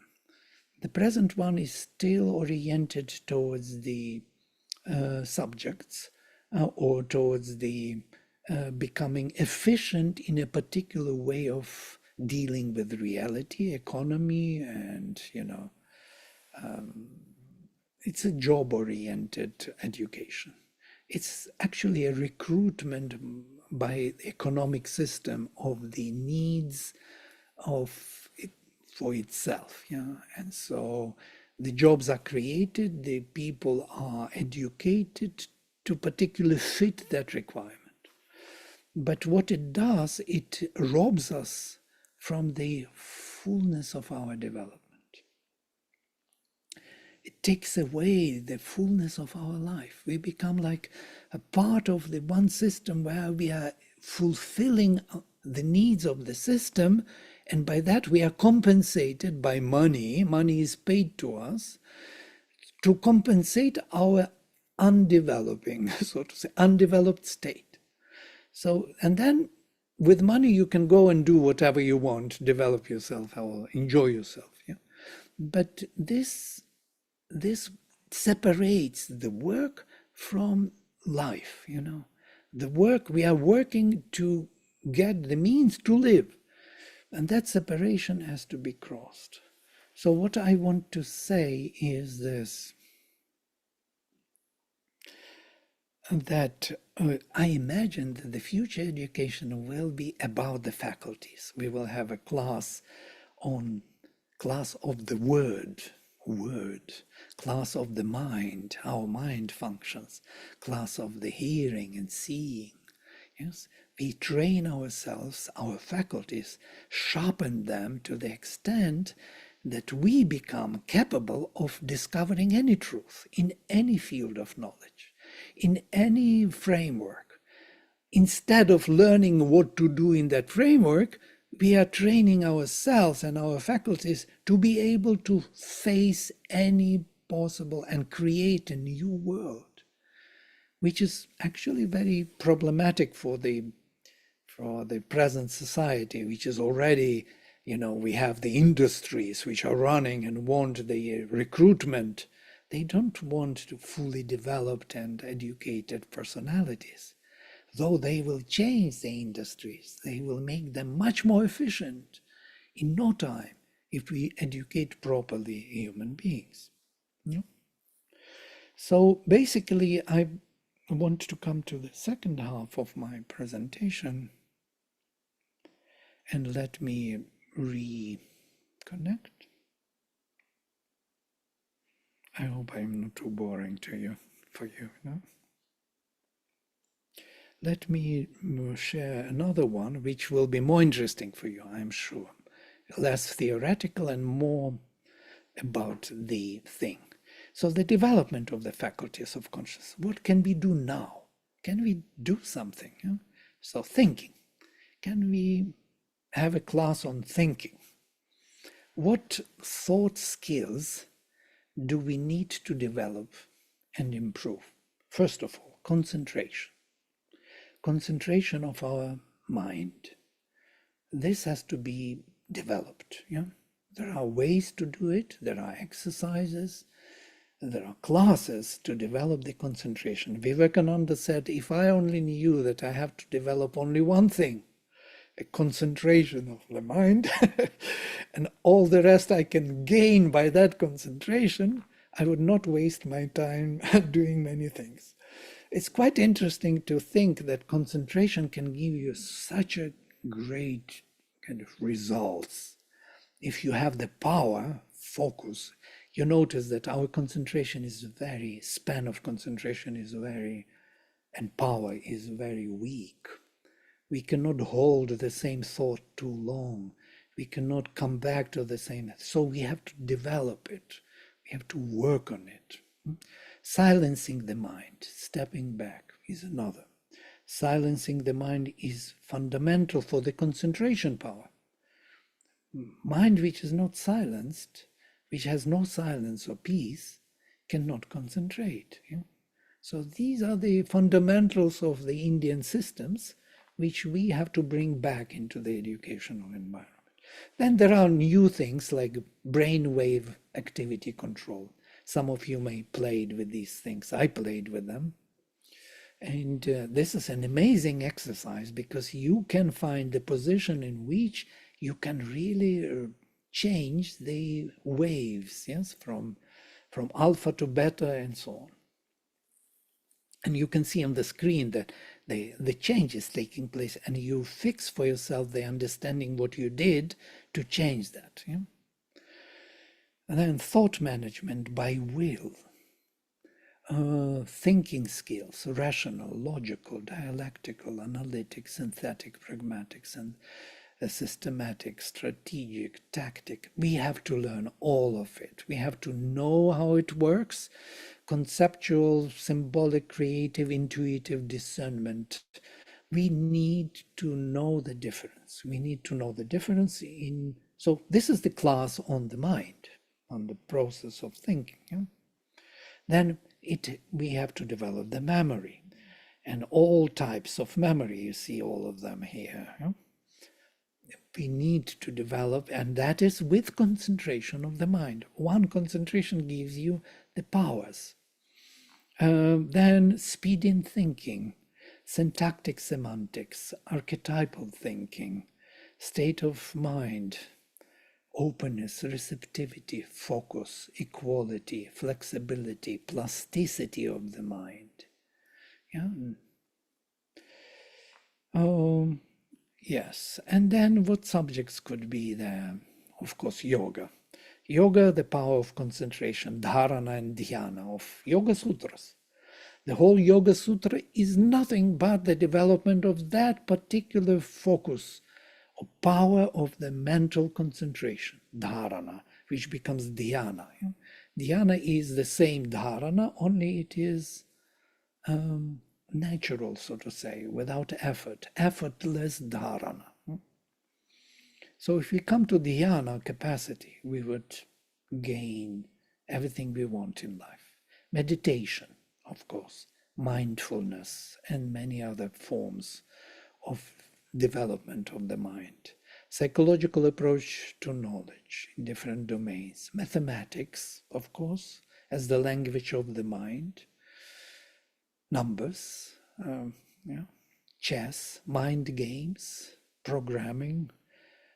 The present one is still oriented towards the subjects or towards the becoming efficient in a particular way of dealing with reality, economy, and, it's a job-oriented education. It's actually a recruitment by the economic system of the needs of it for itself. Yeah? And so the jobs are created, the people are educated to particularly fit that requirement. But what it does, it robs us from the fullness of our development. It takes away the fullness of our life. We become like a part of the one system where we are fulfilling the needs of the system, and by that we are compensated by money. Money is paid to us to compensate our undeveloping, so to say, undeveloped state. So, and then with money you can go and do whatever you want, develop yourself or enjoy yourself. Yeah? But this separates the work from life. The work, we are working to get the means to live, and that separation has to be crossed. So what I want to say is this, that I imagine that the future education will be about the faculties. We will have a class on class of the word, class of the mind, how mind functions, class of the hearing and seeing. Yes, we train ourselves, our faculties, sharpen them to the extent that we become capable of discovering any truth in any field of knowledge, in any framework. Instead of learning what to do in that framework, we are training ourselves and our faculties to be able to face any possible and create a new world, which is actually very problematic for the present society, which is already, we have the industries which are running and want the recruitment. They don't want to fully developed and educated personalities. Though they will change the industries, they will make them much more efficient in no time if we educate properly human beings. Yeah? So basically, I want to come to the second half of my presentation, and let me reconnect. I hope I'm not too boring for you, no? Let me share another one, which will be more interesting for you, I'm sure. Less theoretical and more about the thing. So the development of the faculties of consciousness. What can we do now? Can we do something? Yeah? So thinking. Can we have a class on thinking? What thought skills do we need to develop and improve? First of all, concentration. Concentration of our mind. This has to be developed. Yeah? There are ways to do it. There are exercises. There are classes to develop the concentration. Vivekananda said, if I only knew that I have to develop only one thing, a concentration of the mind, and all the rest I can gain by that concentration, I would not waste my time doing many things. It's quite interesting to think that concentration can give you such a great kind of results. If you have the power, focus, you notice that our concentration is span of concentration is and power is very weak. We cannot hold the same thought too long. We cannot come back to the same. So we have to develop it. We have to work on it. Silencing the mind, stepping back, is another. Silencing the mind is fundamental for the concentration power. Mind which is not silenced, which has no silence or peace, cannot concentrate. So these are the fundamentals of the Indian systems which we have to bring back into the educational environment. Then there are new things like brainwave activity control. Some of you may played with these things. I played with them. And this is an amazing exercise because you can find the position in which you can really change the waves, yes, from alpha to beta and so on. And you can see on the screen that the change is taking place, and you fix for yourself the understanding what you did to change that. Yeah? And then thought management by will, thinking skills, rational, logical, dialectical, analytic, synthetic, pragmatics, and systematic, strategic, tactic. We have to learn all of it. We have to know how it works. Conceptual, symbolic, creative, intuitive discernment. We need to know the difference. We need to know the difference in. So this is the class on the mind, on the process of thinking. Yeah? Then we have to develop the memory, and all types of memory. You see all of them here. Yeah? We need to develop, and that is with concentration of the mind. One concentration gives you the powers. Then speed in thinking, syntactic semantics, archetypal thinking, state of mind, openness, receptivity, focus, equality, flexibility, plasticity of the mind. Yeah. Yes, and then what subjects could be there? Of course, yoga. Yoga, the power of concentration, dharana and dhyana of Yoga Sutras. The whole Yoga Sutra is nothing but the development of that particular focus or power of the mental concentration, dharana, which becomes dhyana. Dhyana is the same dharana, only it is natural, so to say, without effort, effortless dharana. So if we come to dhyana capacity, we would gain everything we want in life. Meditation, of course, mindfulness, and many other forms of development of the mind. Psychological approach to knowledge in different domains. Mathematics, of course, as the language of the mind. Numbers, chess, mind games, programming,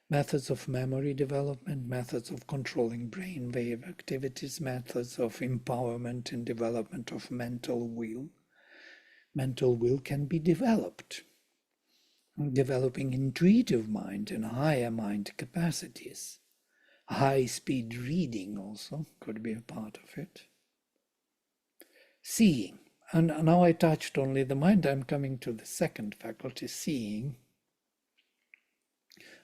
methods of memory development, methods of controlling brainwave activities, methods of empowerment and development of mental will. Mental will can be developed. Developing intuitive mind and higher mind capacities. High-speed reading also could be a part of it. Seeing. And now I touched only the mind. I'm coming to the second faculty, seeing.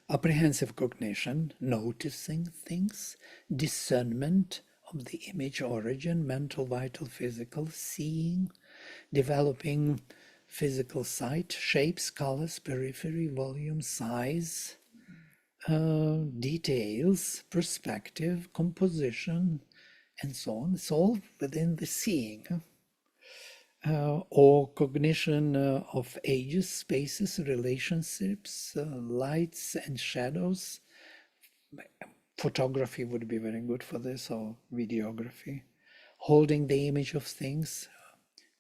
Apprehensive cognition, noticing things, discernment of the image origin, mental, vital, physical, seeing, developing physical sight, shapes, colors, periphery, volume, size, details, perspective, composition, and so on. It's all within the seeing. Or cognition of ages, spaces, relationships, lights and shadows. Photography would be very good for this, or videography. Holding the image of things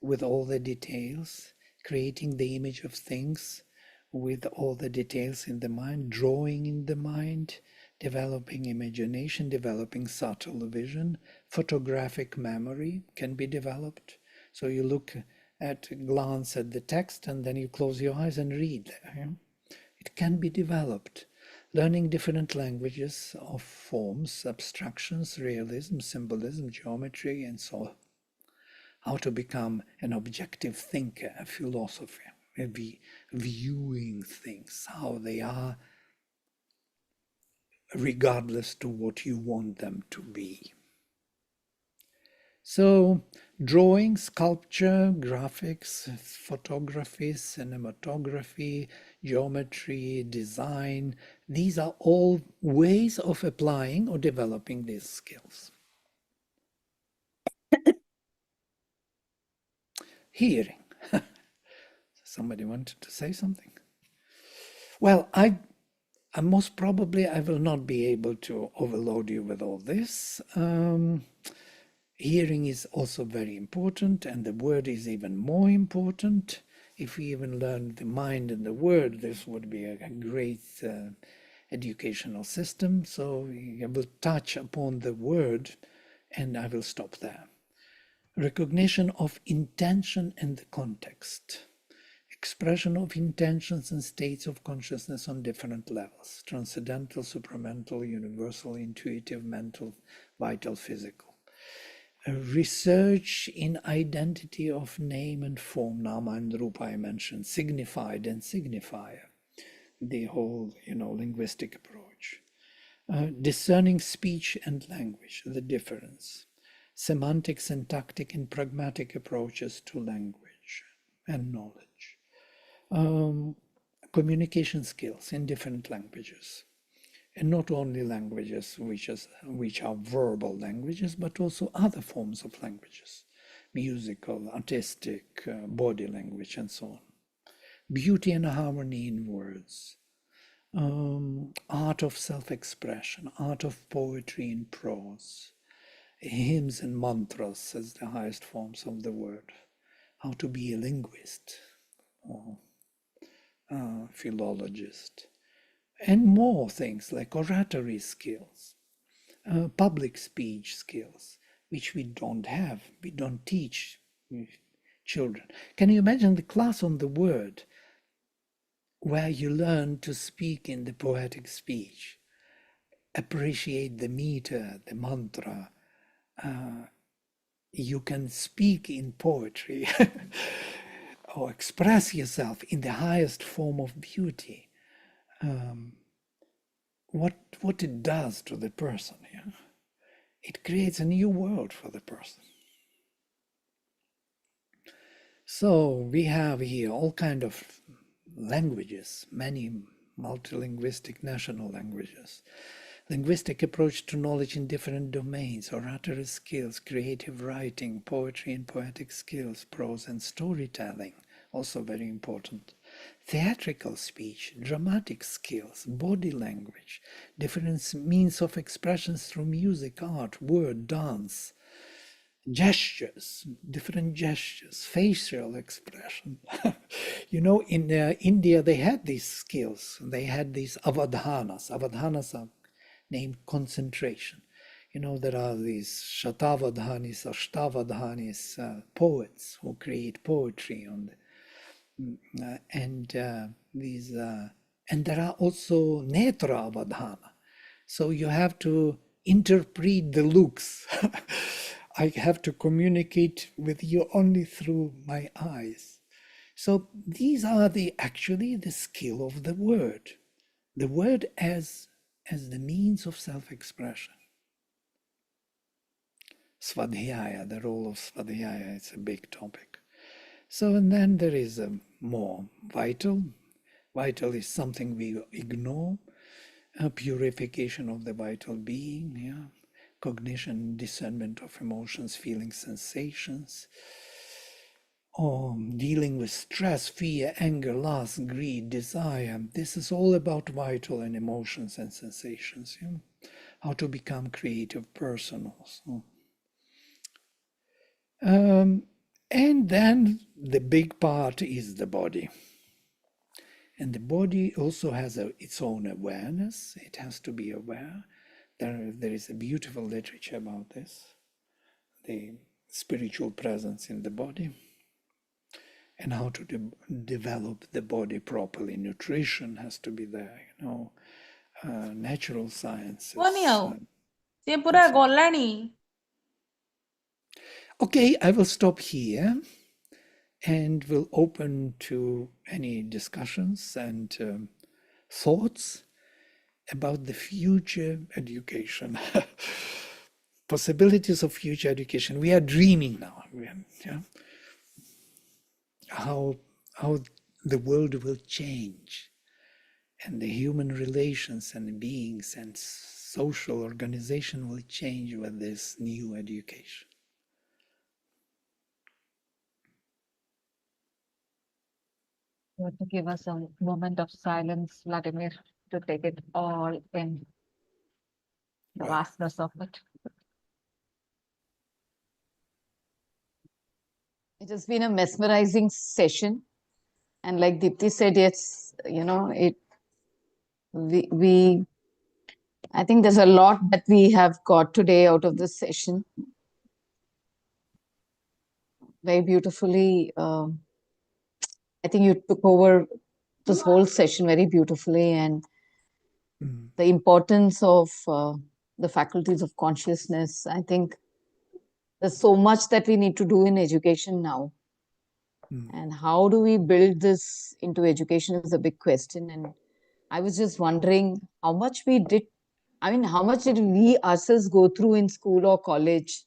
with all the details, creating the image of things with all the details in the mind, drawing in the mind, developing imagination, developing subtle vision. Photographic memory can be developed. So you look at a glance at the text and then you close your eyes and read there. Yeah? It can be developed. Learning different languages of forms, abstractions, realism, symbolism, geometry, and so on. How to become an objective thinker, a philosopher, maybe viewing things, how they are regardless to what you want them to be. So drawing, sculpture, graphics, photography, cinematography, geometry, design, these are all ways of applying or developing these skills. Hearing. Somebody wanted to say something? Well, I most probably I will not be able to overload you with all this. Hearing is also very important, and the word is even more important. If we even learn the mind and the word, this would be a great educational system. So I will touch upon the word, and I will stop there. Recognition of intention and the context. Expression of intentions and states of consciousness on different levels: transcendental, supramental, universal, intuitive, mental, vital, physical. A research in identity of name and form, nama and rupa I mentioned, signified and signifier, the whole linguistic approach. Discerning speech and language, the difference. Semantic, syntactic, and pragmatic approaches to language and knowledge. Communication skills in different languages. And not only languages which are verbal languages, but also other forms of languages, musical, artistic, body language, and so on. Beauty and harmony in words, art of self-expression, art of poetry in prose, hymns and mantras as the highest forms of the word, how to be a linguist or philologist, and more things like oratory skills, public speech skills, which we don't have, we don't teach children. Can you imagine the class on the word where you learn to speak in the poetic speech, appreciate the meter, the mantra, you can speak in poetry or express yourself in the highest form of beauty. What it does to the person, it creates a new world for the person. So we have here all kind of languages, many multilinguistic national languages, linguistic approach to knowledge in different domains, oratory skills, creative writing, poetry and poetic skills, prose and storytelling, also very important. Theatrical speech, dramatic skills, body language, different means of expressions through music, art, word, dance, gestures, different gestures, facial expression. In India, they had these skills. They had these avadhanas. Avadhanas are named concentration. There are these shatavadhanis, ashtavadhanis, poets who create poetry on the and there are also netra avadhana. So you have to interpret the looks. I have to communicate with you only through my eyes. So these are actually the skill of the word as the means of self-expression. Svadhyaya, the role of Svadhyaya, it's a big topic. So, and then there is a more vital. Vital is something we ignore. A purification of the vital being, cognition, discernment of emotions, feelings, sensations, or dealing with stress, fear, anger, lust, greed, desire. This is all about vital and emotions and sensations. How to become creative person also. And then the big part is the body. And the body also has its own awareness. It has to be aware. There is a beautiful literature about this, the spiritual presence in the body, and how to develop the body properly. Nutrition has to be there, natural sciences. Okay, I will stop here and we'll open to any discussions and thoughts. about the future education, possibilities of future education. We are dreaming now. Yeah, how the world will change, and the human relations and beings and social organization will change with this new education. You want to give us a moment of silence, Vladimir, to take it all in, the Well, vastness of it. It has been a mesmerizing session. And like Deepti said, yes, we I think there's a lot that we have got today out of this session. Very beautifully. I think you took over this whole session very beautifully, and the importance of the faculties of consciousness. I think there's so much that we need to do in education now. And how do we build this into education is a big question. And I was just wondering how much we did, how much did we ourselves go through in school or college?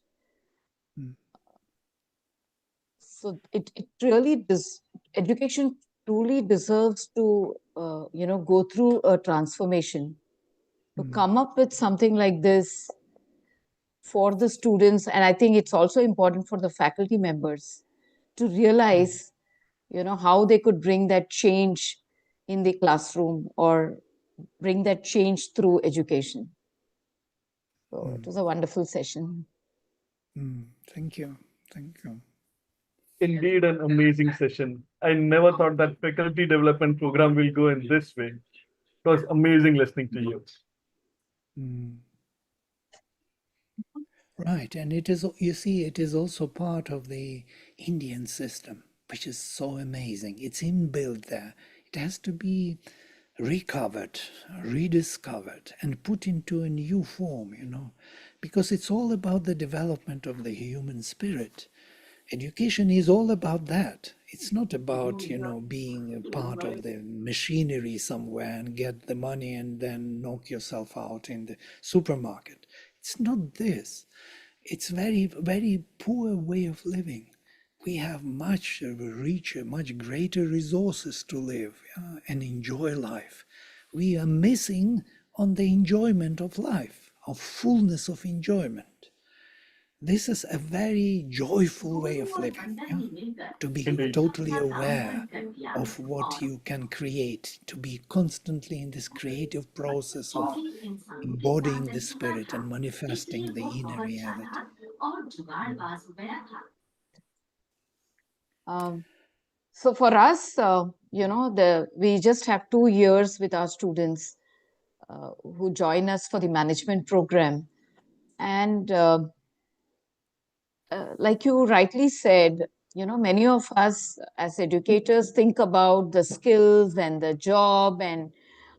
So it really does, education truly deserves to, go through a transformation. To come up with something like this for the students, and I think it's also important for the faculty members to realize, how they could bring that change in the classroom or bring that change through education. So it was a wonderful session. Thank you. Thank you. Indeed, an amazing session. I never thought that faculty development program will go in this way. It was amazing listening to you. Right, and it is, you see, it is also part of the Indian system, which is so amazing. It's inbuilt there. It has to be recovered, rediscovered, and put into a new form, because it's all about the development of the human spirit. Education is all about that. It's not about, being a part of the machinery somewhere and get the money and then knock yourself out in the supermarket. It's not this. It's very, very poor way of living. We have much richer, much greater resources to live and enjoy life. We are missing on the enjoyment of life, of fullness of enjoyment. This is a very joyful way of living, to be totally aware of what you can create, to be constantly in this creative process of embodying the spirit and manifesting the inner reality. So for us, we just have 2 years with our students who join us for the management program. And like you rightly said, many of us as educators think about the skills and the job and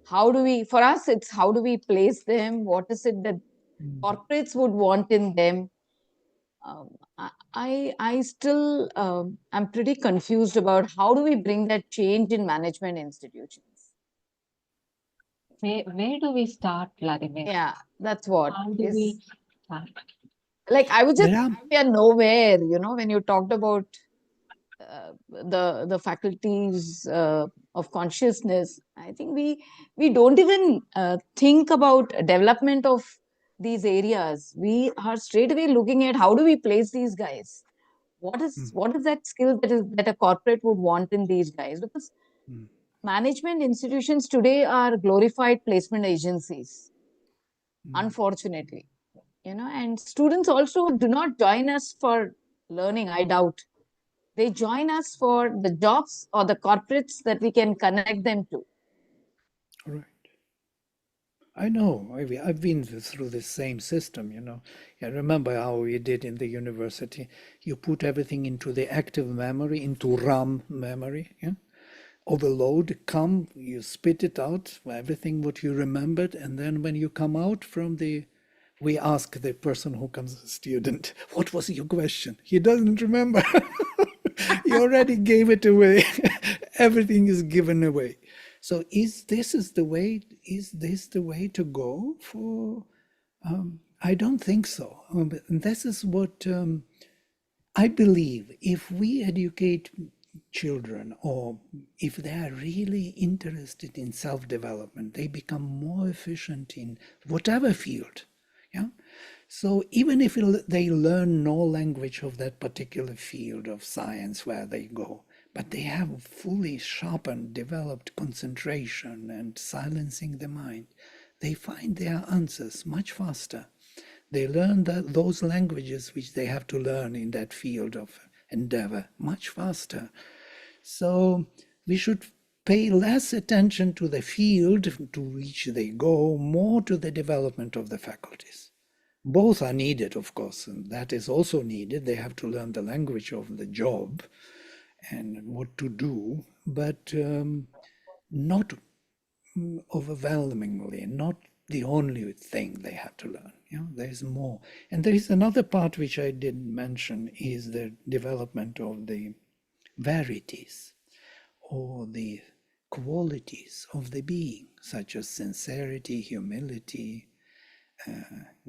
for us, it's how do we place them? What is it that corporates would want in them? I still am pretty confused about how do we bring that change in management institutions? Where do we start, Vladimir? Yeah, that's what. How do we start? Like I was just, we are nowhere, when you talked about the faculties of consciousness. I think we don't even think about development of these areas. We are straight away looking at how do we place these guys. What is that skill that a corporate would want in these guys? Because management institutions today are glorified placement agencies, unfortunately. And students also do not join us for learning, I doubt. They join us for the jobs or the corporates that we can connect them to. Right. I know. I've been through the same system, I remember how we did in the university. You put everything into the active memory, into RAM memory. Overload, you spit it out, everything what you remembered. And then when you come out we ask the person who comes as a student, what was your question? He doesn't remember. You already gave it away. Everything is given away. So is this the way to go for? I don't think so. This is what I believe. If we educate children, or if they are really interested in self-development, they become more efficient in whatever field. Yeah. So even if they learn no language of that particular field of science where they go, but they have fully sharpened, developed concentration and silencing the mind, they find their answers much faster. They learn those languages which they have to learn in that field of endeavor much faster. So we should pay less attention to the field to which they go, more to the development of the faculties. Both are needed, of course, and that is also needed. They have to learn the language of the job and what to do, but not overwhelmingly, not the only thing they have to learn. There's more. And there is another part which I didn't mention, is the development of the verities or the qualities of the being, such as sincerity, humility,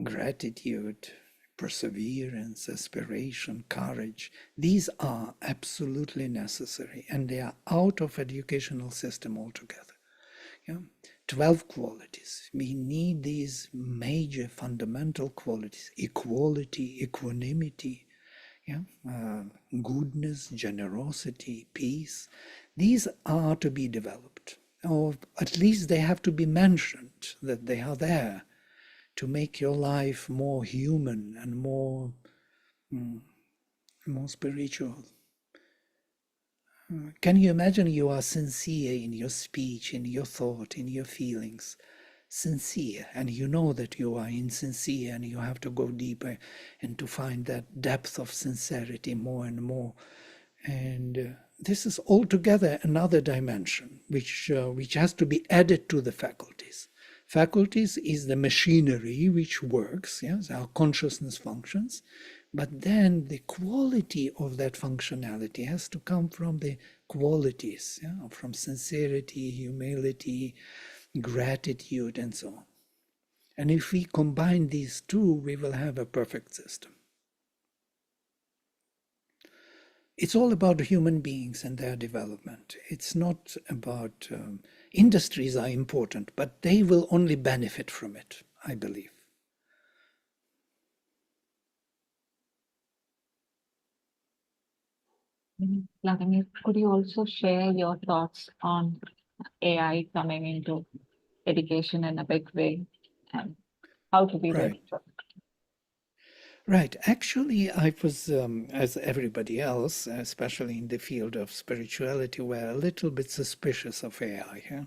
gratitude, perseverance, aspiration, courage. These are absolutely necessary, and they are out of educational system altogether. 12 qualities. We need these major fundamental qualities: equality, equanimity, goodness, generosity, peace. These are to be developed, or at least they have to be mentioned, that they are there to make your life more human and more spiritual. Can you imagine you are sincere in your speech, in your thought, in your feelings? Sincere, and you know that you are insincere, and you have to go deeper and to find that depth of sincerity more and more. And this is altogether another dimension which has to be added to the faculties. Faculties is the machinery which works, yes, our consciousness functions, but then the quality of that functionality has to come from the qualities, from sincerity, humility, gratitude, and so on. And if we combine these two, we will have a perfect system. It's all about human beings and their development. It's not about industries are important, but they will only benefit from it, I believe. Vladimir, could you also share your thoughts on AI coming into education in a big way and how to be ready for it? Right. Actually, I was, as everybody else, especially in the field of spirituality, were a little bit suspicious of AI.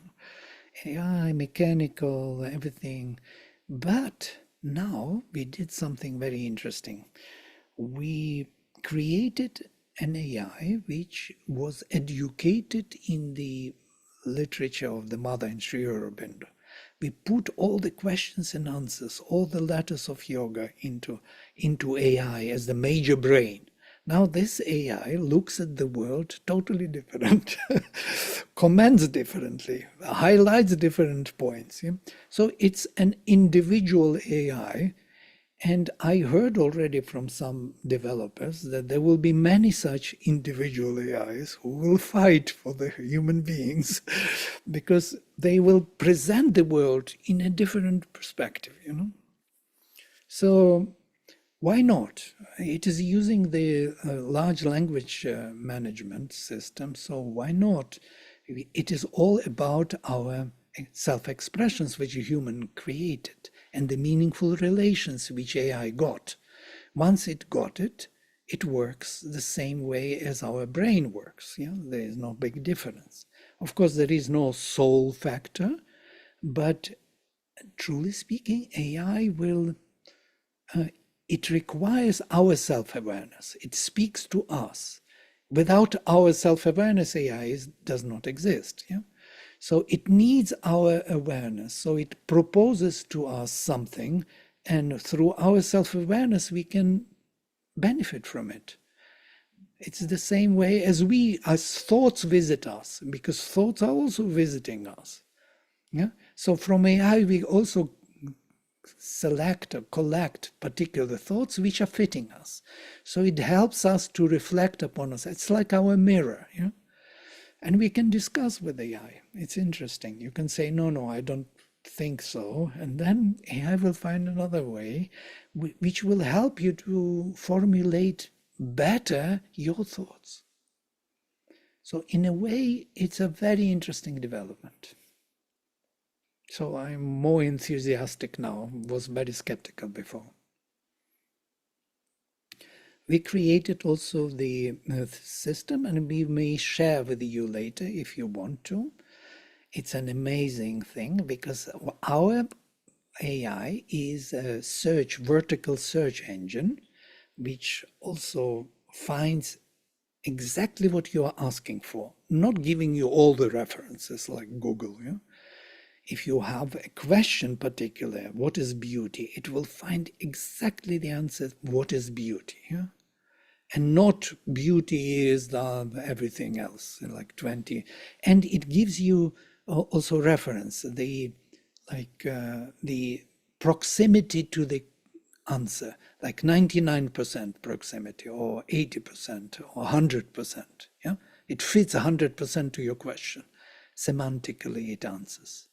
AI, mechanical, everything. But now we did something very interesting. We created an AI which was educated in the literature of the mother and Sri Aurobindo. We put all the questions and answers, all the letters of yoga into AI as the major brain. Now this AI looks at the world totally different, comments differently, highlights different points. So it's an individual AI. And I heard already from some developers that there will be many such individual AIs who will fight for the human beings because they will present the world in a different perspective, So why not? It is using the large language management system, so why not? It is all about our self-expressions which a human created and the meaningful relations which AI got. Once it got it, it works the same way as our brain works. There is no big difference. Of course, there is no soul factor, but truly speaking, AI will, it requires our self-awareness. It speaks to us. Without our self-awareness, AI does not exist. So it needs our awareness. So it proposes to us something, and through our self-awareness, we can benefit from it. It's the same way as thoughts visit us, because thoughts are also visiting us. Yeah. So from AI, we also select or collect particular thoughts which are fitting us. So it helps us to reflect upon us. It's like our mirror. Yeah. And we can discuss with AI. It's interesting. You can say, no, I don't think so. And then AI will find another way which will help you to formulate better your thoughts. So in a way, it's a very interesting development. So I'm more enthusiastic now, was very skeptical before. We created also the system, and we may share with you later if you want to. It's an amazing thing because our AI is a vertical search engine, which also finds exactly what you are asking for, not giving you all the references like Google. Yeah? If you have a question particular, what is beauty, it will find exactly the answer, what is beauty. Yeah? And not beauty is everything else, like 20. And it gives you also reference, the proximity to the answer, like 99% proximity or 80% or 100%. Yeah, it fits 100% to your question. Semantically, it answers.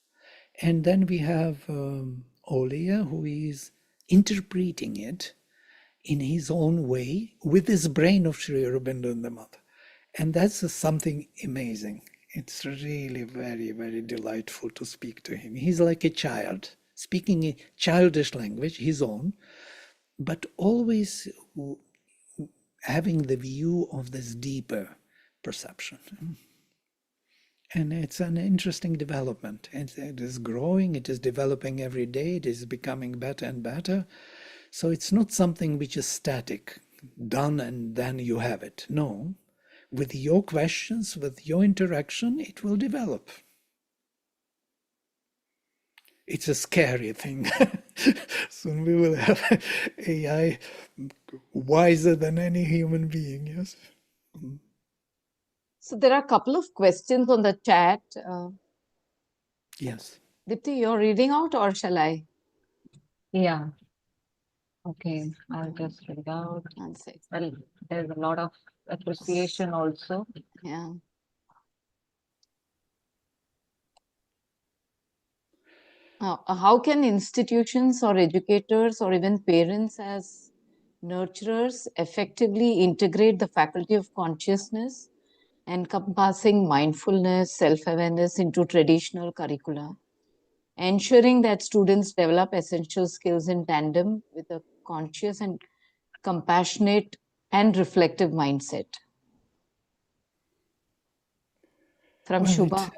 And then we have Olia, who is interpreting it in his own way with his brain of Sri Aurobindo and the mother. And that's something amazing. It's really very, very delightful to speak to him. He's like a child, speaking a childish language, his own, but always having the view of this deeper perception. And it's an interesting development. It is growing, it is developing every day, it is becoming better and better. So it's not something which is static, done and then you have it. No, with your questions, with your interaction, it will develop. It's a scary thing. Soon we will have AI wiser than any human being, yes? So there are a couple of questions on the chat. Yes. Dipti, you're reading out or shall I? Yeah. Okay, I'll just read out. I'll say. Well, there's a lot of appreciation also. Yeah. How can institutions or educators or even parents as nurturers effectively integrate the faculty of consciousness, encompassing mindfulness, self-awareness into traditional curricula, ensuring that students develop essential skills in tandem with a conscious and compassionate and reflective mindset? From Well, Shubha.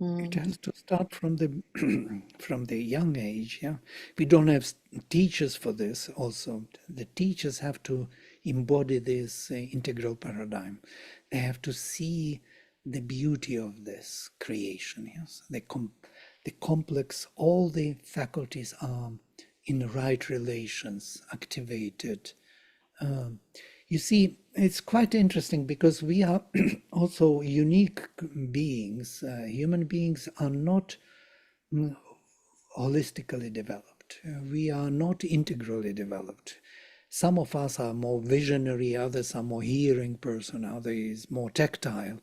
it has to start from the from the young age. Yeah, we don't have teachers for this. Also, the teachers have to embody this integral paradigm. They have to see the beauty of this creation. Yes, the complex. All the faculties are in right relations, activated. You see, it's quite interesting because we are also unique beings. Human beings are not holistically developed. We are not integrally developed. Some of us are more visionary, others are more hearing person, others more tactile.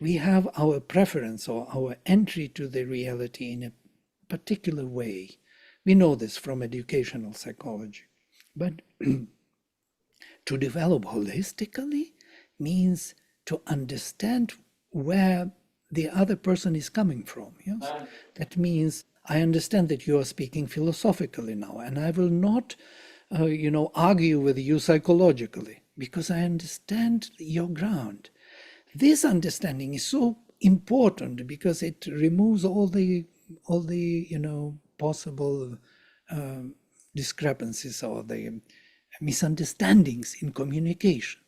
We have our preference or our entry to the reality in a particular way. We know this from educational psychology. But to develop holistically means to understand where the other person is coming from. Yes, that means I understand that you are speaking philosophically now, and I will not, argue with you psychologically because I understand your ground. This understanding is so important because it removes all the possible discrepancies or the misunderstandings in communication.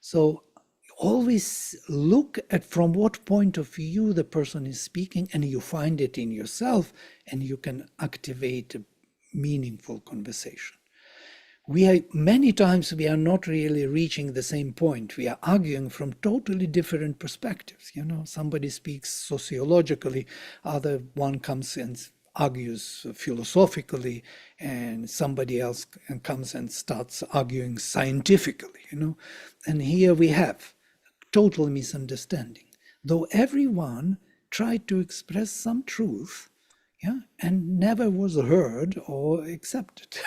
So always look at from what point of view the person is speaking, and you find it in yourself, and you can activate a meaningful conversation. many times we are not really reaching the same point. We are arguing from totally different perspectives. Somebody speaks sociologically, other one comes and argues philosophically, and somebody else comes and starts arguing scientifically. And here we have total misunderstanding, though everyone tried to express some truth, and never was heard or accepted.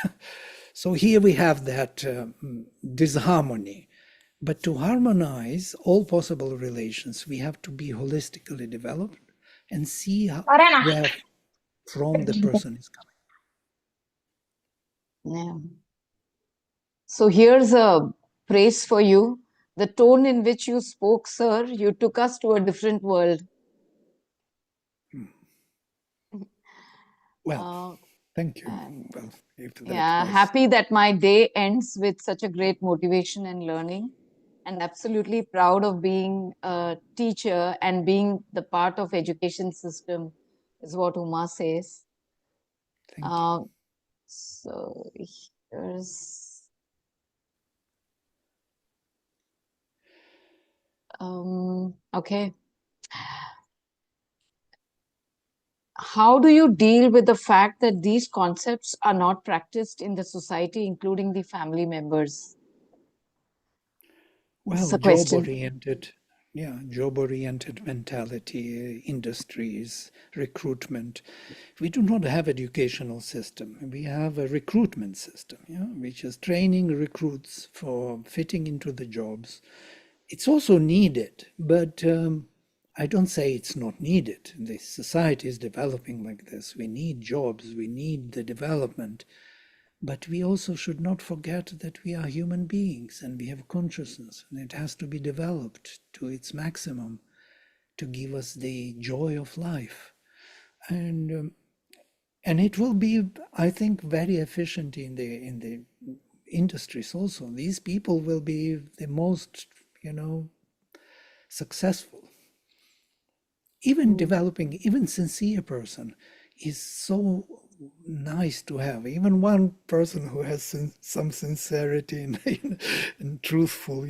So here we have that disharmony. But to harmonize all possible relations, we have to be holistically developed and see where from the person is coming. Yeah. So here's a praise for you. The tone in which you spoke, sir, you took us to a different world. Well, thank you. Well, Happy that my day ends with such a great motivation and learning, and absolutely proud of being a teacher and being the part of education system is what Uma says. Thank you. So here's okay. How do you deal with the fact that these concepts are not practiced in the society, including the family members? Well, job-oriented mentality, industries, recruitment. We do not have educational system. We have a recruitment system, which is training recruits for fitting into the jobs. It's also needed, but I don't say it's not needed. The society is developing like this. We need jobs, we need the development. But we also should not forget that we are human beings and we have consciousness, and it has to be developed to its maximum to give us the joy of life. And it will be, I think, very efficient in the industries also. These people will be the most, successful. Even developing, even sincere person is so nice to have. Even one person who has some sincerity and truthful,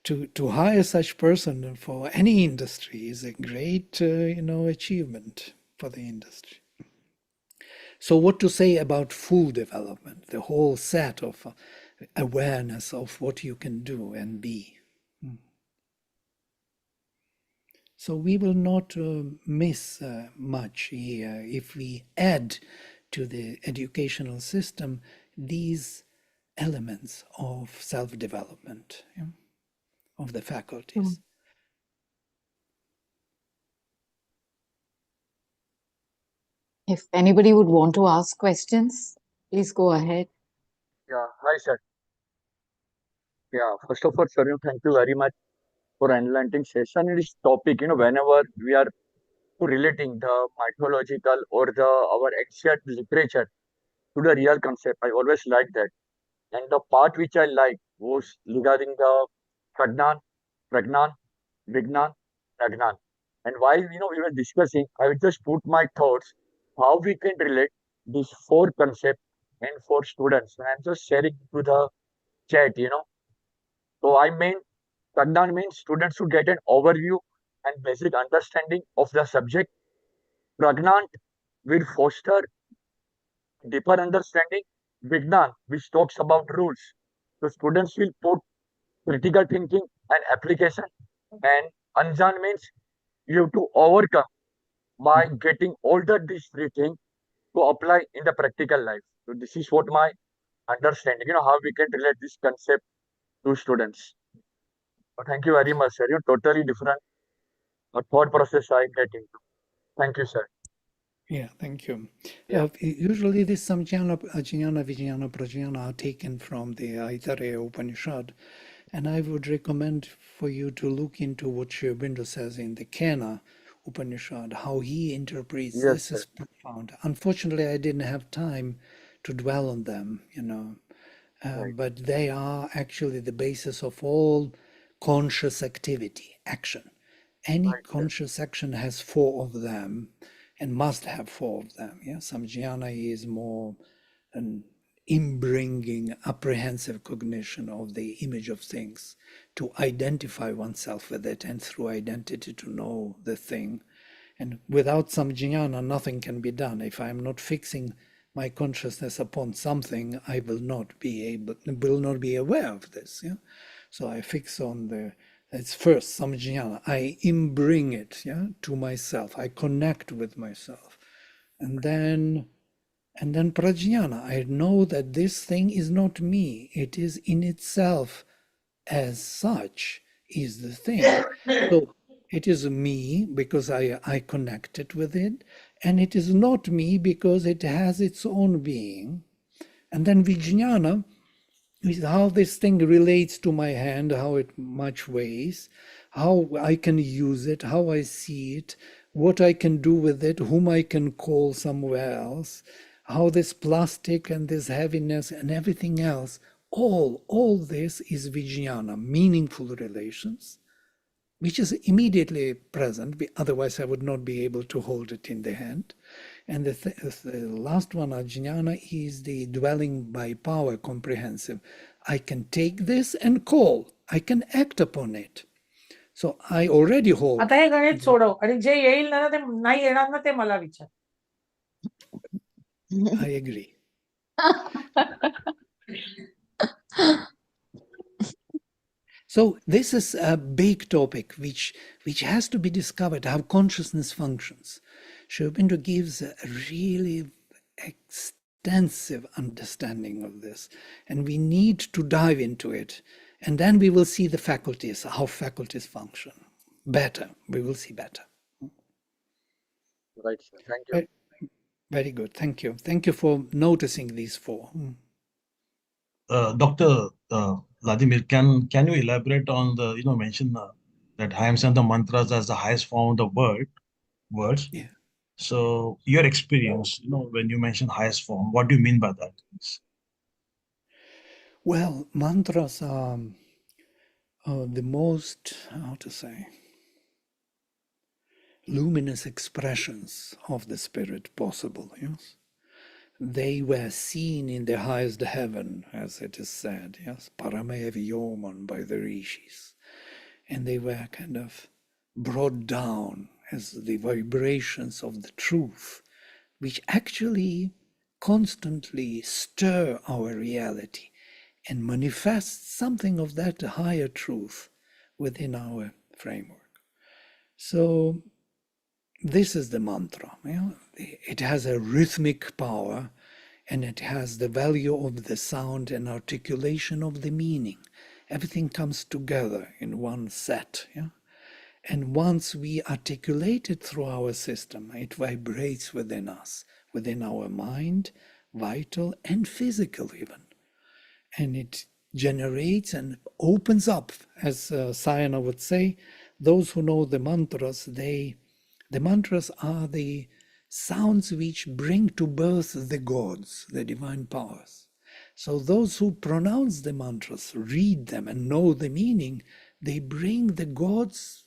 to hire such person for any industry is a great, achievement for the industry. So what to say about full development, the whole set of awareness of what you can do and be. So we will not miss much here if we add to the educational system these elements of self-development of the faculties. If anybody would want to ask questions, please go ahead. Yeah, hi sir. Yeah, first of all, sir, thank you very much for enlightening session in this topic. Whenever we are relating the mythological or the our ancient literature to the real concept, I always like that. And the part which I like was regarding the Pragnan, Pragnan, Vignan, Pragnan. And while we were discussing, I will just put my thoughts how we can relate these four concepts and for students. And I'm just sharing to the chat. So I mean, Pragnan means students should get an overview and basic understanding of the subject. Pragnant will foster deeper understanding. Vignan, which talks about rules. So students will put critical thinking and application. And Anjan means you have to overcome by getting all these three things to apply in the practical life. So this is what my understanding, how we can relate this concept to students. Thank you very much, sir. You're totally different thought process I get into. Thank you, sir. Yeah, thank you. Yeah. Usually this Samjnana, Ajnana, Vijnana, Prajnana are taken from the Aitareya Upanishad, and I would recommend for you to look into what Sri Aurobindo says in the Kena Upanishad, how he interprets this is profound. Unfortunately, I didn't have time to dwell on them, but they are actually the basis of all conscious activity, action. Any conscious action has four of them and must have four of them. Yeah, Samjnana is more an inbringing apprehensive cognition of the image of things, to identify oneself with it, and through identity to know the thing. And without some jnana, nothing can be done. If I am not fixing my consciousness upon something, I will not be aware of this. Yeah? So I fix on it's first some jnana. I imbring it, yeah, to myself. I connect with myself. And then prajnana. I know that this thing is not me. It is in itself as such is the thing. So it is me because I connected with it, and it is not me because it has its own being. And then vijnana is how this thing relates to my hand, how it much weighs, how I can use it, how I see it, what I can do with it, whom I can call somewhere else, how this plastic and this heaviness and everything else, all this is vijnana, meaningful relations, which is immediately present. Otherwise, I would not be able to hold it in the hand. And the last one, ajnana, is the dwelling by power, comprehensive. I can take this and call. I can act upon it. So I already hold. आता हे गणित सोडव आणि जे येईल ना ते नाही येणार ना ते मला विचार. I agree. So this is a big topic which has to be discovered, how consciousness functions. Sri Aurobindo gives a really extensive understanding of this, and we need to dive into it. And then we will see the faculties, how faculties function better. We will see better. Right, sir. Thank you. Very good. Thank you. Thank you for noticing these four. Dr. Vladimir, can you elaborate on the, mention that I am saying the mantras as the highest form of the words? Yeah. So your experience, when you mention highest form, what do you mean by that? Well, mantras are the most, how to say, luminous expressions of the spirit possible, yes? They were seen in the highest heaven, as it is said, yes, Paramev Yoman by the rishis. And they were kind of brought down as the vibrations of the truth, which actually constantly stir our reality and manifest something of that higher truth within our framework. So this is the mantra. It has a rhythmic power, and it has the value of the sound and articulation of the meaning. Everything comes together in one set. Yeah? And once we articulate it through our system, it vibrates within us, within our mind, vital and physical even. And it generates and opens up, as Sayana would say, those who know the mantras, the mantras are the sounds which bring to birth the gods, the divine powers. So those who pronounce the mantras, read them and know the meaning, they bring the gods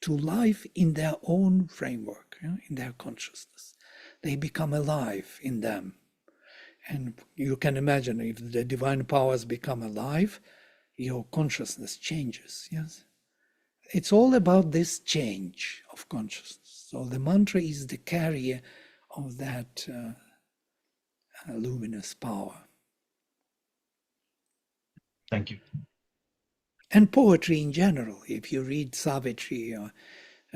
to life in their own framework, in their consciousness. They become alive in them. And you can imagine if the divine powers become alive, your consciousness changes, yes? It's all about this change of consciousness. So the mantra is the carrier of that luminous power. Thank you. And poetry in general. If you read Savitri,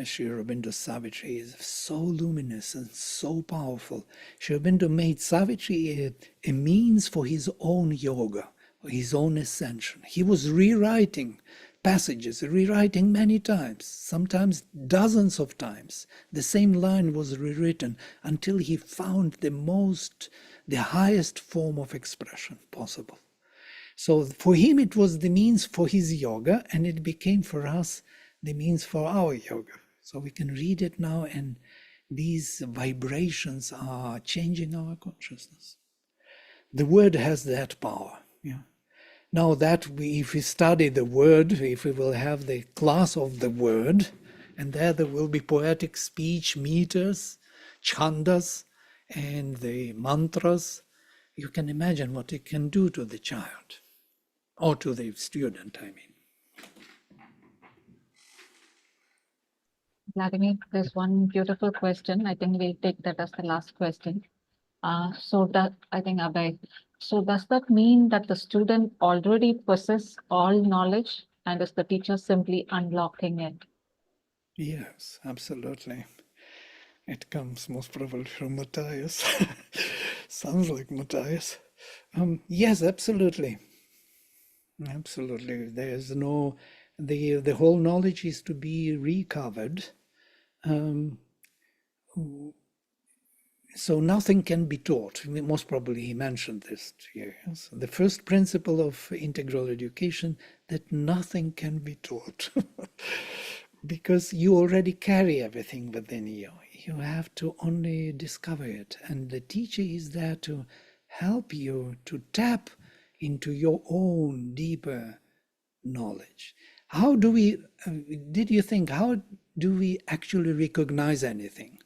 Sri Aurobindo's Savitri is so luminous and so powerful. Sri Aurobindo made Savitri a means for his own yoga, his own ascension. He was rewriting passages, rewriting many times, sometimes dozens of times. The same line was rewritten until he found the highest form of expression possible. So for him, it was the means for his yoga, and it became for us the means for our yoga. So we can read it now, and these vibrations are changing our consciousness. The word has that power. Yeah. Now that if we study the word, if we will have the class of the word, and there will be poetic speech, meters, chandas, and the mantras, you can imagine what it can do to the child or to the student, I mean. Vladimir, there's one beautiful question. I think we'll take that as the last question. I think Abhay, so does that mean that the student already possess all knowledge and is the teacher simply unlocking it? Yes, absolutely. It comes most probably from Matthias. Sounds like Matthias. Yes, absolutely. Absolutely. There's no, the whole knowledge is to be recovered. So nothing can be taught. I mean, most probably he mentioned this here. Yes? The first principle of integral education, that nothing can be taught. Because you already carry everything within you. You have to only discover it. And the teacher is there to help you to tap into your own deeper knowledge. How do we, did you think, how do we actually recognize anything?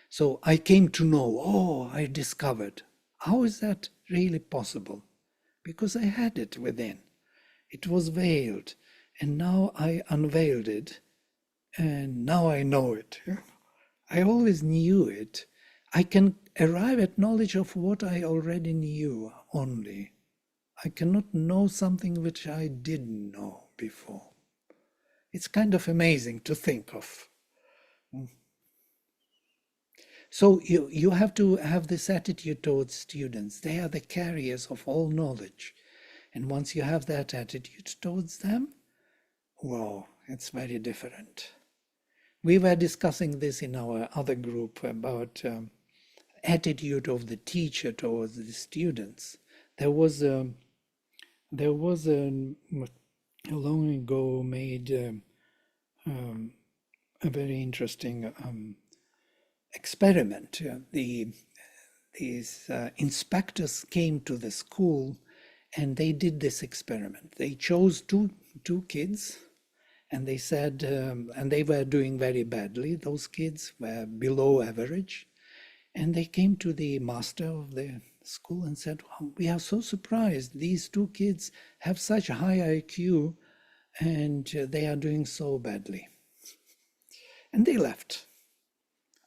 So I came to know, oh, I discovered. How is that really possible? Because I had it within. It was veiled. And now I unveiled it. And now I know it. I always knew it. I can arrive at knowledge of what I already knew only. I cannot know something which I didn't know before. It's kind of amazing to think of. So you have to have this attitude towards students. They are the carriers of all knowledge. And once you have that attitude towards them, wow, it's very different. We were discussing this in our other group about attitude of the teacher towards the students. There was a long ago made a very interesting experiment. These inspectors came to the school and they did this experiment. They chose two kids. And they said, and they were doing very badly. Those kids were below average. And they came to the master of the school and said, oh, we are so surprised. These two kids have such high IQ and they are doing so badly. And they left.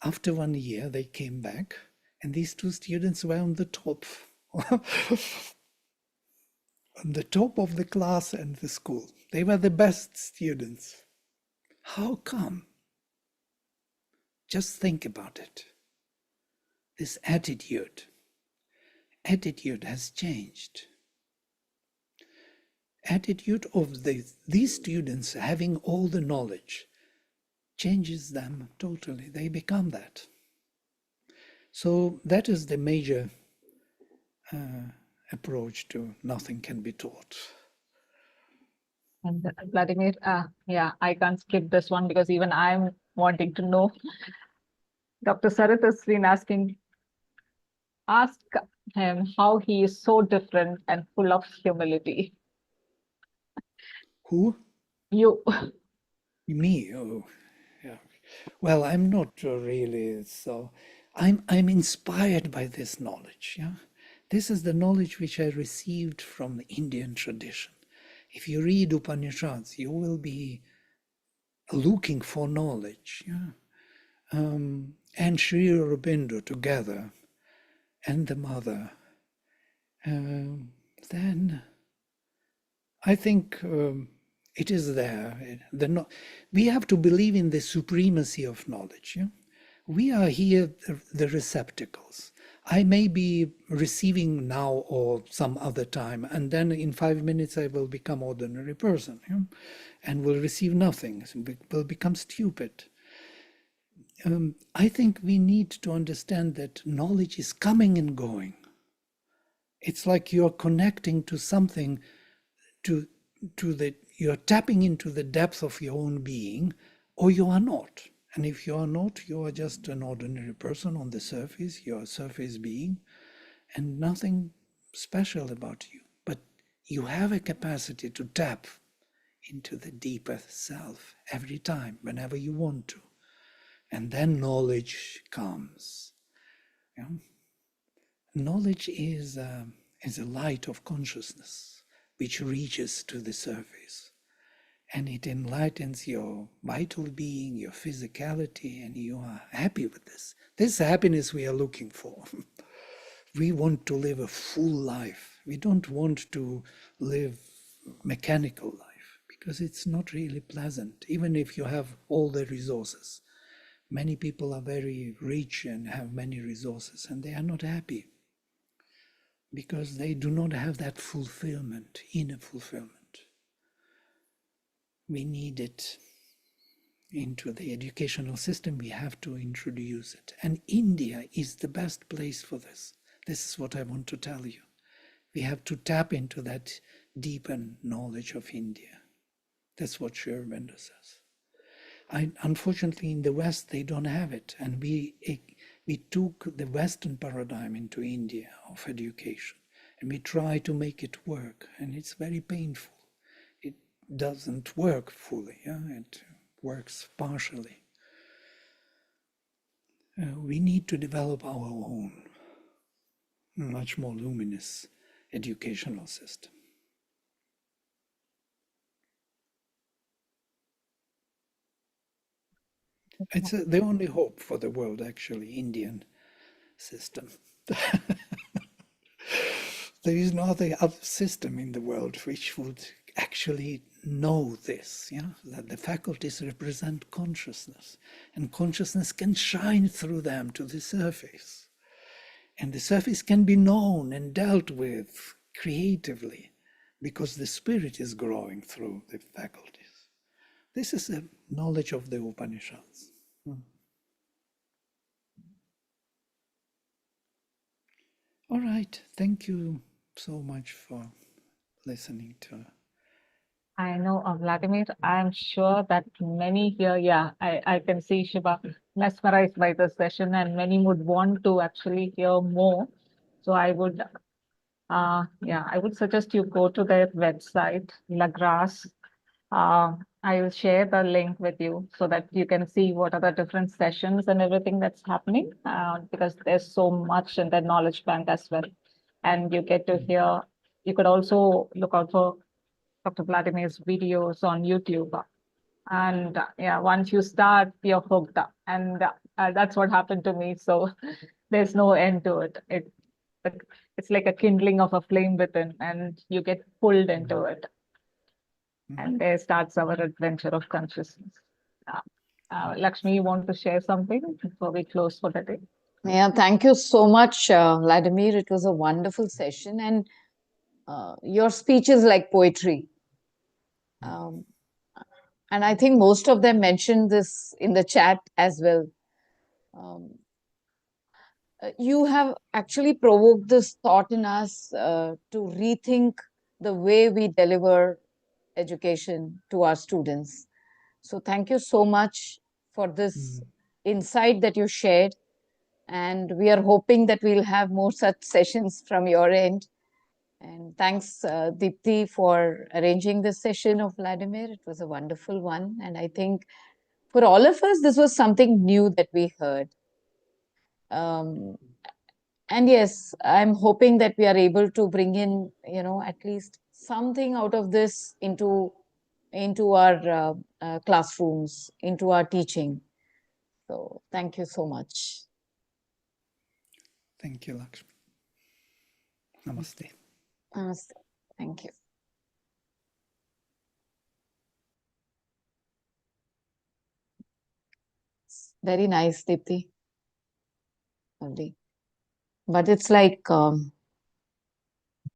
After 1 year, they came back and these two students were on the top. On the top of the class and the school. They were the best students. How come? Just think about it. This attitude has changed. Attitude of these students having all the knowledge changes them totally. They become that. So that is the major approach to nothing can be taught. And Vladimir, yeah, I can't skip this one because even I'm wanting to know. Dr. Sarath has been ask him how he is so different and full of humility. Who? You. Me? Oh, yeah. Well, I'm not really so. I'm inspired by this knowledge. Yeah, this is the knowledge which I received from the Indian tradition. If you read Upanishads, you will be looking for knowledge. Yeah, and Sri Aurobindo together, and the mother. Then I think it is there. We have to believe in the supremacy of knowledge. Yeah? We are here, the receptacles. I may be receiving now or some other time, and then in 5 minutes I will become ordinary person, yeah? And will receive nothing, will become stupid. I think we need to understand that knowledge is coming and going. It's like you're connecting to something, you're tapping into the depth of your own being, or you are not. And if you are not, you are just an ordinary person on the surface, you're a surface being, and nothing special about you. But you have a capacity to tap into the deeper self every time, whenever you want to. And then knowledge comes. Yeah? Knowledge is is a light of consciousness which reaches to the surface. And it enlightens your vital being, your physicality, and you are happy with this. This is the happiness we are looking for. We want to live a full life. We don't want to live mechanical life because it's not really pleasant, even if you have all the resources. Many people are very rich and have many resources, and they are not happy because they do not have that fulfillment, inner fulfillment. We need it into the educational system. We have to introduce it. And India is the best place for this. This is what I want to tell you. We have to tap into that deeper knowledge of India. That's what Sri Aurobindo says. Unfortunately, in the West, they don't have it. And we took the Western paradigm into India of education. And we try to make it work. And it's very painful. It doesn't work fully. Yeah? It works partially. We need to develop our own, much more luminous educational system. It's the only hope for the world, actually, Indian system. There is no other system in the world which would actually know this, that the faculties represent consciousness, and consciousness can shine through them to the surface. And the surface can be known and dealt with creatively because the spirit is growing through the faculties. This is a knowledge of the Upanishads. All right. Thank you so much for listening to. I know, Vladimir, I'm sure that many here, I can see Shiva mesmerized by the session, and many would want to actually hear more. So I would, I would suggest you go to their website, Lagras. I will share the link with you so that you can see what are the different sessions and everything that's happening, because there's so much in the knowledge bank as well. And you get to hear, you could also look out for Dr. Vladimir's videos on YouTube. And once you start, you're hooked up. And that's what happened to me. So there's no end to it. It's like a kindling of a flame within, and you get pulled into it. And there starts our adventure of consciousness. Lakshmi, you want to share something before we close for the day? Yeah, thank you so much, Vladimir. It was a wonderful session, and your speech is like poetry. And I think most of them mentioned this in the chat as well. You have actually provoked this thought in us to rethink the way we deliver education to our students. So thank you so much for this insight that you shared. And we are hoping that we'll have more such sessions from your end. And thanks, Deepti, for arranging this session of Vladimir. It was a wonderful one. And I think for all of us, this was something new that we heard. And yes, I'm hoping that we are able to bring in, at least something out of this into our classrooms, into our teaching. So thank you so much. Thank you, Lakshmi. Namaste. Namaste. Thank you. Very nice, Deepti. Lovely. But it's like